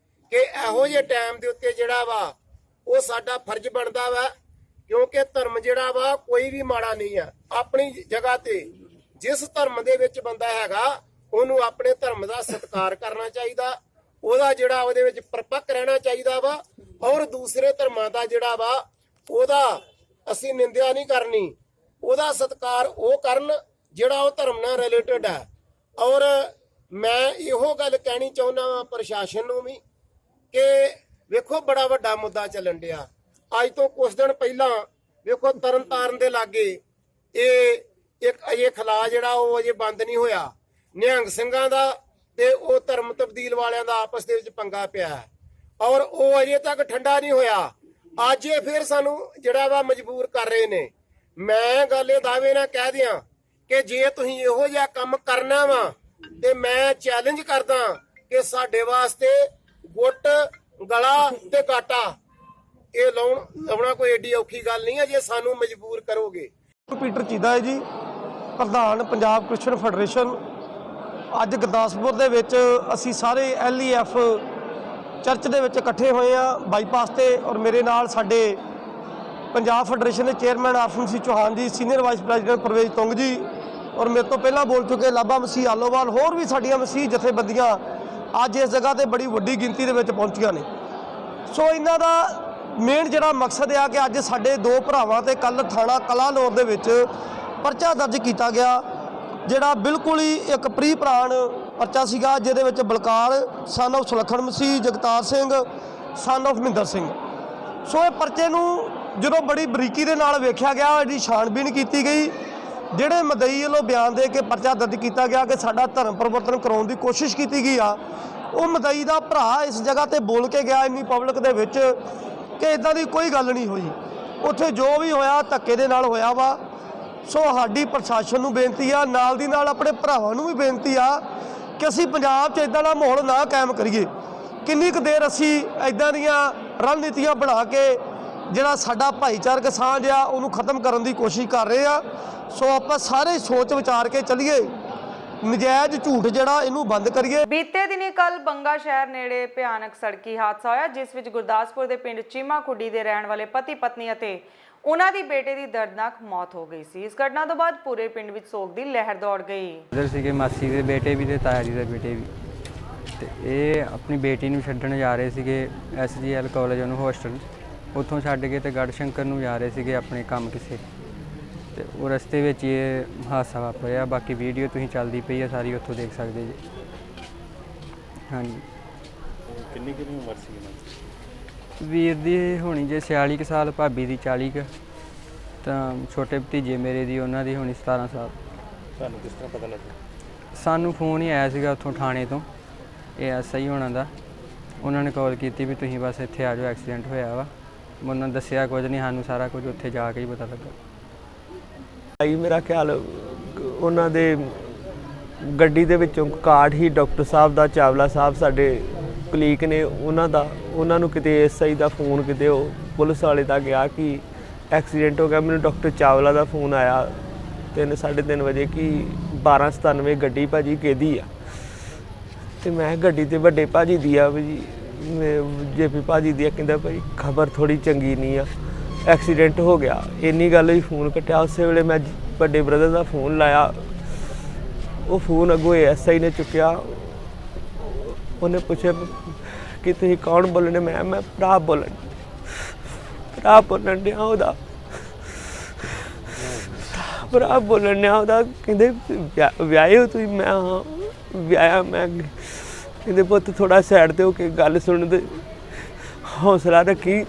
ਕਿ ਇਹੋ ਜਿਹੇ ਟਾਈਮ ਦੇ ਉੱਤੇ ਜਿਹੜਾ ਵਾ ਉਹ ਸਾਡਾ ਫਰਜ਼ ਬਣਦਾ ਵਾ, ਕਿਉਂਕਿ ਧਰਮ ਜਿਹੜਾ ਵਾ ਕੋਈ ਵੀ ਮਾੜਾ ਨਹੀਂ ਆ। ਆਪਣੀ ਜਗ੍ਹਾ ਤੇ ਜਿਸ ਧਰਮ ਦੇ ਵਿੱਚ ਬੰਦਾ ਹੈਗਾ ਉਹਨੂੰ ਆਪਣੇ ਧਰਮ ਦਾ ਸਤਿਕਾਰ ਕਰਨਾ ਚਾਹੀਦਾ, ਉਹਦਾ ਜਿਹੜਾ ਉਹਦੇ ਵਿੱਚ ਪਰਪੱਕ ਰਹਿਣਾ ਚਾਹੀਦਾ ਵਾ। ਔਰ ਦੂਸਰੇ ਧਰਮਾਂ ਦਾ ਜਿਹੜਾ ਵਾ ਉਹਦਾ ਅਸੀਂ ਨਿੰਦਿਆ ਨਹੀਂ ਕਰਨੀ, ਉਹਦਾ ਸਤਿਕਾਰ ਉਹ ਕਰਨ ਜਿਹੜਾ ਉਹ ਧਰਮ ਨਾਲ ਰਿਲੇਟਡ ਹੈ। ਔਰ ਮੈਂ ਇਹੋ ਗੱਲ ਕਹਿਣੀ ਚਾਹੁੰਦਾ ਵਾਂ ਪ੍ਰਸ਼ਾਸਨ ਨੂੰ ਵੀ ਕਿ ਵੇਖੋ ਬੜਾ ਵੱਡਾ ਮੁੱਦਾ ਚੱਲਣ ਡਿਆ। ਅੱਜ ਤੋਂ ਕੁਝ ਦਿਨ ਪਹਿਲਾਂ ਵੇਖੋ ਤਰਨਤਾਰਨ ਦੇ ਲਾਗੇ ਇਹ ਇੱਕ ਅਜੇ ਖਲਾ ਜਿਹੜਾ ਉਹ ਅਜੇ ਬੰਦ ਨਹੀਂ ਹੋਇਆ। ਨਿਹੰਗ ਸਿੰਘਾਂ ਦਾ ਤੇ ਉਹ ਧਰਮ ਤਬਦੀਲ ਵਾਲਿਆਂ ਦਾ ਆਪਸ ਦੇ ਵਿੱਚ ਪੰਗਾ ਪਿਆ ਔਰ ਉਹ ਅਜੇ ਤੱਕ ਠੰਡਾ ਨਹੀਂ ਹੋਇਆ। ਅੱਜ ਇਹ ਫਿਰ ਸਾਨੂੰ ਜਿਹੜਾ ਵਾ ਮਜਬੂਰ ਕਰ ਰਹੇ ਨੇ। ਮੈਂ ਗੱਲ ਇਹ ਦਾਅਵੇ ਨਾਲ ਕਹਿ ਦਿਆਂ ਕਿ ਜੇ ਤੁਸੀਂ ਇਹੋ ਜਿਹਾ ਕੰਮ ਕਰਨਾ ਵਾ ਤੇ ਮੈਂ ਚੈਲੰਜ ਕਰਦਾ ਕਿ ਸਾਡੇ ਵਾਸਤੇ ਗੁੱਟ ਗਲਾ ਤੇ ਕਾਟਾ ਇਹ ਲਾਉਣਾ ਕੋਈ ਏਡੀ ਔਖੀ ਗੱਲ ਨਹੀਂ ਹੈ ਜੇ ਸਾਨੂੰ ਮਜਬੂਰ ਕਰੋਗੇ। ਪੀਟਰ ਚੀਦਾ ਹੈ ਜੀ, ਪ੍ਰਧਾਨ ਪੰਜਾਬ ਕ੍ਰਿਸਚਨ ਫੈਡਰੇਸ਼ਨ। ਅੱਜ ਗੁਰਦਾਸਪੁਰ ਦੇ ਵਿੱਚ ਅਸੀਂ ਸਾਰੇ LEF ਚਰਚ ਦੇ ਵਿੱਚ ਇਕੱਠੇ ਹੋਏ ਆ ਬਾਈਪਾਸ ਤੇ ਔਰ ਮੇਰੇ ਨਾਲ ਸਾਡੇ ਪੰਜਾਬ ਫੈਡਰੇਸ਼ਨ ਦੇ ਚੇਅਰਮੈਨ ਆਰਫਨ ਸਿੰਘ ਚੌਹਾਨ ਜੀ, ਸੀਨੀਅਰ ਵਾਈਸ ਪ੍ਰੈਜ਼ੀਡੈਂਟ ਪਰਵੇਜ਼ ਤੁੰਗ ਜੀ ਔਰ ਮੇਰੇ ਤੋਂ ਪਹਿਲਾਂ ਬੋਲ ਚੁੱਕੇ ਲਾਬਾ ਮਸੀਹ ਆਲੋਵਾਲ, ਹੋਰ ਵੀ ਸਾਡੀਆਂ ਮਸੀਹ ਜਥੇਬੰਦੀਆਂ ਅੱਜ ਇਸ ਜਗ੍ਹਾ ਤੇ ਬੜੀ ਵੱਡੀ ਗਿਣਤੀ ਦੇ ਵਿੱਚ ਪਹੁੰਚੀਆਂ ਨੇ। ਸੋ ਇਹਨਾਂ ਦਾ ਮੇਨ ਜਿਹੜਾ ਮਕਸਦ ਆ ਕਿ ਅੱਜ ਸਾਡੇ 2 ਭਰਾਵਾਂ ਤੇ ਕੱਲ ਥਾਣਾ ਕਲਾਨੌਰ ਦੇ ਵਿੱਚ ਪਰਚਾ ਦਰਜ ਕੀਤਾ ਗਿਆ, ਜਿਹੜਾ ਬਿਲਕੁਲ ਹੀ ਇੱਕ ਪ੍ਰੀ ਪ੍ਰਾਣ ਪਰਚਾ ਸੀਗਾ, ਜਿਹਦੇ ਵਿੱਚ Balkar son of Sulakhan Masih, Jagtar Singh son of Mohinder Singh. So ਇਹ ਪਰਚੇ ਨੂੰ ਜਦੋਂ ਬੜੀ ਬਰੀਕੀ ਦੇ ਨਾਲ ਵੇਖਿਆ ਗਿਆ, ਇਹਦੀ ਛਾਣਬੀਣ ਕੀਤੀ ਗਈ। ਜਿਹੜੇ ਮਦਈ ਵੱਲੋਂ ਬਿਆਨ ਦੇ ਕੇ ਪਰਚਾ ਦਰਜ ਕੀਤਾ ਗਿਆ ਕਿ ਸਾਡਾ ਧਰਮ ਪਰਿਵਰਤਨ ਕਰਾਉਣ ਦੀ ਕੋਸ਼ਿਸ਼ ਕੀਤੀ ਗਈ ਆ, ਉਹ ਮਦਈ ਦਾ ਭਰਾ ਇਸ ਜਗ੍ਹਾ ਤੇ ਬੋਲ ਕੇ ਗਿਆ ਇੰਨੀ ਪਬਲਿਕ ਦੇ ਵਿੱਚ ਕਿ ਇਦਾਂ ਦੀ ਕੋਈ ਗੱਲ ਨਹੀਂ ਹੋਈ। ਉੱਥੇ ਜੋ ਵੀ ਹੋਇਆ ਧੱਕੇ ਦੇ ਨਾਲ ਹੋਇਆ ਵਾ। ਸੋ ਸਾਡੀ ਪ੍ਰਸ਼ਾਸਨ ਨੂੰ ਬੇਨਤੀ ਆ, ਨਾਲ ਦੀ ਨਾਲ ਆਪਣੇ ਭਰਾਵਾਂ ਨੂੰ ਵੀ ਬੇਨਤੀ ਆ ਕਿ ਅਸੀਂ ਪੰਜਾਬ 'ਚ ਇਦਾਂ ਦਾ ਮਾਹੌਲ ਨਾ ਕਾਇਮ ਕਰੀਏ। ਕਿੰਨੀ ਕੁ ਦੇਰ ਅਸੀਂ ਇਦਾਂ ਦੀਆਂ ਰਣਨੀਤੀਆਂ ਬਣਾ ਕੇ ਜਿਹੜਾ ਸਾਡਾ ਭਾਈਚਾਰਕ ਸਾਂਝ ਆ ਉਹਨੂੰ ਖਤਮ ਕਰਨ ਦੀ ਕੋਸ਼ਿਸ਼ ਕਰ ਰਹੇ ਆ। ਸੋ ਆਪਾਂ ਸਾਰੇ ਸੋਚ ਵਿਚਾਰ ਕੇ ਚੱਲੀਏ, ਨਜਾਇਜ਼ ਝੂਠ ਜਿਹੜਾ ਇਹਨੂੰ ਬੰਦ ਕਰੀਏ। ਬੀਤੇ ਦਿਨੀ ਕੱਲ ਬੰਗਾ ਸ਼ਹਿਰ ਨੇੜੇ ਭਿਆਨਕ ਸੜਕੀ ਹਾਦਸਾ ਹੋਇਆ, ਜਿਸ ਵਿੱਚ ਗੁਰਦਾਸਪੁਰ ਦੇ ਪਿੰਡ ਚੀਮਾ ਖੁੱਡੀ ਦੇ ਰਹਿਣ ਵਾਲੇ ਪਤੀ ਪਤਨੀ ਅਤੇ ਉਹਨਾਂ ਦੀ ਬੇਟੇ ਦੀ ਦਰਦਨਾਕ ਮੌਤ ਹੋ ਗਈ ਸੀ। ਇਸ ਘਟਨਾ ਤੋਂ ਬਾਅਦ ਪੂਰੇ ਪਿੰਡ ਵਿੱਚ ਸੋਗ ਦੀ ਲਹਿਰ ਦੌੜ ਗਈ। ਉਧਰ ਸੀਗੇ ਮਾਸੀ ਦੇ ਬੇਟੇ ਵੀ ਤੇ ਤਾਇਆ ਜੀ ਦੇ ਬੇਟੇ ਵੀ, ਤੇ ਇਹ ਆਪਣੀ ਬੇਟੀ ਨੂੰ ਛੱਡਣ ਜਾ ਰਹੇ ਸੀਗੇ SGL ਕਾਲਜ ਉਹਨੂੰ ਹੋਸਟਲ, ਉੱਥੋਂ ਛੱਡ ਕੇ ਤੇ ਗੜ੍ਹ ਸ਼ੰਕਰ ਨੂੰ ਜਾ ਰਹੇ ਸੀਗੇ ਆਪਣੇ ਕੰਮ ਕਿਸੇ, ਤੇ ਉਹ ਰਸਤੇ ਵਿੱਚ ਇਹ ਹਾਦਸਾ ਵਾਪਰਿਆ। ਬਾਕੀ ਵੀਡੀਓ ਤੁਸੀਂ ਚੱਲਦੀ ਪਈ ਹੈ ਸਾਰੀ, ਉੱਥੋਂ ਦੇਖ ਸਕਦੇ ਜੀ। ਹਾਂਜੀ। ਕਿੰਨੀ ਉਮਰ ਸੀ ਇਹਨਾਂ ਦੀ? ਵੀਰ ਦੀ ਹੋਣੀ ਜੇ 46 ਕੁ ਸਾਲ, ਭਾਬੀ ਦੀ 40 ਕੁ, ਤਾਂ ਛੋਟੇ ਭਤੀਜੇ ਮੇਰੇ ਦੀ ਉਹਨਾਂ ਦੀ ਹੋਣੀ 17 ਸਾਲ। ਤੁਹਾਨੂੰ ਕਿਸ ਤਰ੍ਹਾਂ ਪਤਾ ਲੱਗਾ? ਸਾਨੂੰ ਫੋਨ ਹੀ ਆਇਆ ਸੀਗਾ ਉੱਥੋਂ ਥਾਣੇ ਤੋਂ, ASI ਹੋਣਾ ਦਾ। ਉਹਨਾਂ ਨੇ ਕਾਲ ਕੀਤੀ ਵੀ ਤੁਸੀਂ ਬਸ ਇੱਥੇ ਆ ਜਾਓ, ਐਕਸੀਡੈਂਟ ਹੋਇਆ ਵਾ। ਉਹਨਾਂ ਨੇ ਦੱਸਿਆ ਕੁਝ ਨਹੀਂ, ਸਾਨੂੰ ਸਾਰਾ ਕੁਝ ਉੱਥੇ ਜਾ ਕੇ ਹੀ ਪਤਾ ਲੱਗਾ। ਮੇਰਾ ਖਿਆਲ ਉਹਨਾਂ ਦੇ ਗੱਡੀ ਦੇ ਵਿੱਚੋਂ ਕਾਰਡ ਹੀ ਡਾਕਟਰ ਸਾਹਿਬ ਦਾ, ਚਾਵਲਾ ਸਾਹਿਬ ਸਾਡੇ ਕਲੀਕ ਨੇ, ਉਹਨਾਂ ਨੂੰ ਕਿਤੇ SI ਦਾ ਫੋਨ, ਕਿਤੇ ਉਹ ਪੁਲਿਸ ਵਾਲੇ ਦਾ ਗਿਆ ਕਿ ਐਕਸੀਡੈਂਟ ਹੋ ਗਿਆ। ਮੈਨੂੰ ਡਾਕਟਰ ਚਾਵਲਾ ਦਾ ਫੋਨ ਆਇਆ 3:30 ਵਜੇ ਕਿ 1297 ਗੱਡੀ ਭਾਜੀ ਕਿਹਦੀ ਆ, ਤੇ ਮੈਂ ਗੱਡੀ ਤੇ ਵੱਡੇ ਭਾਜੀ ਦੀ ਆ ਜੀ, JP ਭਾਜੀ ਦੀ ਆ। ਕਹਿੰਦਾ ਭਾਈ ਖਬਰ ਥੋੜੀ ਚੰਗੀ ਨਹੀਂ ਆ, ਐਕਸੀਡੈਂਟ ਹੋ ਗਿਆ। ਇੰਨੀ ਗੱਲ ਹੀ ਫੋਨ ਕੱਟਿਆ। ਉਸੇ ਵੇਲੇ ਮੈਂ ਵੱਡੇ ਬ੍ਰਦਰ ਦਾ ਫੋਨ ਲਾਇਆ, ਉਹ ਫੋਨ ਅੱਗੋਂ SI ਨੇ ਚੁੱਕਿਆ। ਉਹਨੇ ਪੁੱਛਿਆ ਕਿ ਤੁਸੀਂ ਕੌਣ ਬੋਲਣੇ? ਮੈਂ ਭਰਾ ਬੋਲਣ ਡਿਆ ਉਹਦਾ, ਭਰਾ ਬੋਲਣ ਡਿਆ ਉਹਦਾ। ਕਹਿੰਦੇ ਵਿਆਹੇ ਹੋ ਤੁਸੀਂ? ਮੈਂ ਹਾਂ। ਵਿਆਹਿਆ ਮੈਂ ਕਹਿੰਦੇ ਪੁੱਤ ਥੋੜਾ ਸਾਈਡ ਤੇ ਹੋ ਕੇ ਗੱਲ ਸੁਣ ਦੇ, ਹੌਸਲਾ ਰੱਖੀ।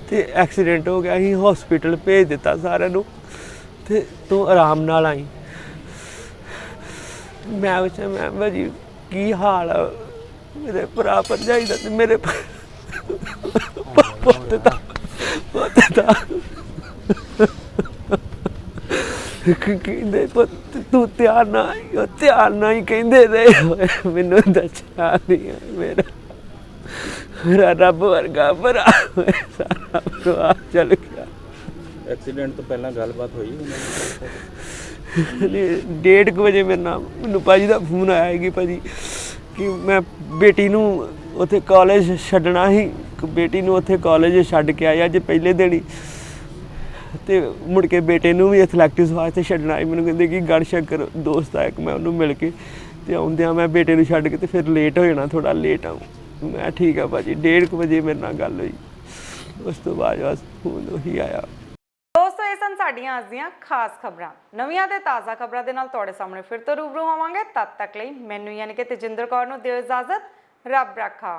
ਤੇ ਐਕਸੀਡੈਂਟ ਹੋ ਗਿਆ, ਅਸੀਂ ਹਸਪੀਟਲ ਭੇਜ ਦਿੱਤਾ ਸਾਰਿਆਂ ਨੂੰ ਤੇ ਤੂੰ ਆਰਾਮ ਨਾਲ ਆਈ। ਮੈਂ ਪੁੱਛਿਆ ਮੈਂ ਭਾਜੀ ਕੀ ਹਾਲ ਆ ਮੇਰੇ ਭਰਾ ਭਰਜਾਈ ਦਾ ਤੇ ਮੇਰੇ ਪੁੱਤ ਦਾ ਕਹਿੰਦੇ ਪੁੱਤ ਤੂੰ ਧਿਆਨ ਨਾਲ ਆਈ, ਉਹ ਧਿਆਨ ਨਾਲ ਹੀ ਕਹਿੰਦੇ ਰਹੇ ਹੋਏ, ਮੈਨੂੰ ਦੱਸਿਆ ਨਹੀਂ ਮੇਰਾ ਰੱਬ ਵਰਗਾ ਭਰਾ ਸਾਰਾ ਪਰਿਵਾਰ ਚਲ ਗਿਆ। ਐਕਸੀਡੈਂਟ ਤੋਂ ਪਹਿਲਾਂ ਗੱਲਬਾਤ ਹੋਈ? 1:30 ਵਜੇ ਮੈਨੂੰ ਭਾਜੀ ਦਾ ਫੋਨ ਆਇਆ ਕਿ ਭਾਜੀ ਕਿ ਮੈਂ ਬੇਟੀ ਨੂੰ ਉੱਥੇ ਕਾਲਜ ਛੱਡਣਾ ਸੀ, ਬੇਟੀ ਨੂੰ ਉੱਥੇ ਕਾਲਜ ਛੱਡ ਕੇ ਆਇਆ ਅੱਜ ਪਹਿਲੇ ਦਿਨ ਹੀ, ਤੇ ਮੁੜ ਕੇ ਬੇਟੇ ਨੂੰ ਵੀ ਐਥਲੈਟਿਕਸ ਵਾਸਤੇ ਛੱਡਣਾ ਸੀ। ਮੈਨੂੰ ਕਹਿੰਦੇ ਕਿ ਗੜਸ਼ੰਕਰ ਦੋਸਤ ਆ ਇੱਕ, ਮੈਂ ਉਹਨੂੰ ਮਿਲ ਕੇ ਤੇ ਆਉਂਦਿਆਂ ਮੈਂ ਬੇਟੇ ਨੂੰ ਛੱਡ ਕੇ ਤੇ ਫਿਰ ਲੇਟ ਹੋ ਜਾਣਾ, ਥੋੜਾ ਲੇਟ ਆਉਂ। ਮੈਂ ਠੀਕ ਆ ਭਾਜੀ। 1:30 ਵਜੇ ਮੇਰੇ ਨਾਲ ਗੱਲ ਹੋਈ, ਉਸ ਤੋਂ ਬਾਅਦ ਬਸ ਫੋਨ ਉਹੀ ਆਇਆ। ਦੋਸਤੋ, ਇਹ ਸਨ ਸਾਡੀਆਂ ਅੱਜ ਦੀਆਂ ਖਾਸ ਖਬਰਾਂ। ਨਵੀਆਂ ਤੇ ਤਾਜ਼ਾ ਖਬਰਾਂ ਦੇ ਨਾਲ ਤੁਹਾਡੇ ਸਾਹਮਣੇ ਫਿਰ ਤੋਂ ਰੂਬਰੂ ਹੋਵਾਂਗੇ। ਤਦ ਤੱਕ ਲਈ ਮੈਨੂੰ ਯਾਨੀ ਕਿ ਤੇਜਿੰਦਰ ਕੌਰ ਨੂੰ ਦਿਓ ਇਜਾਜ਼ਤ। ਰੱਬ ਰਾਖਾ।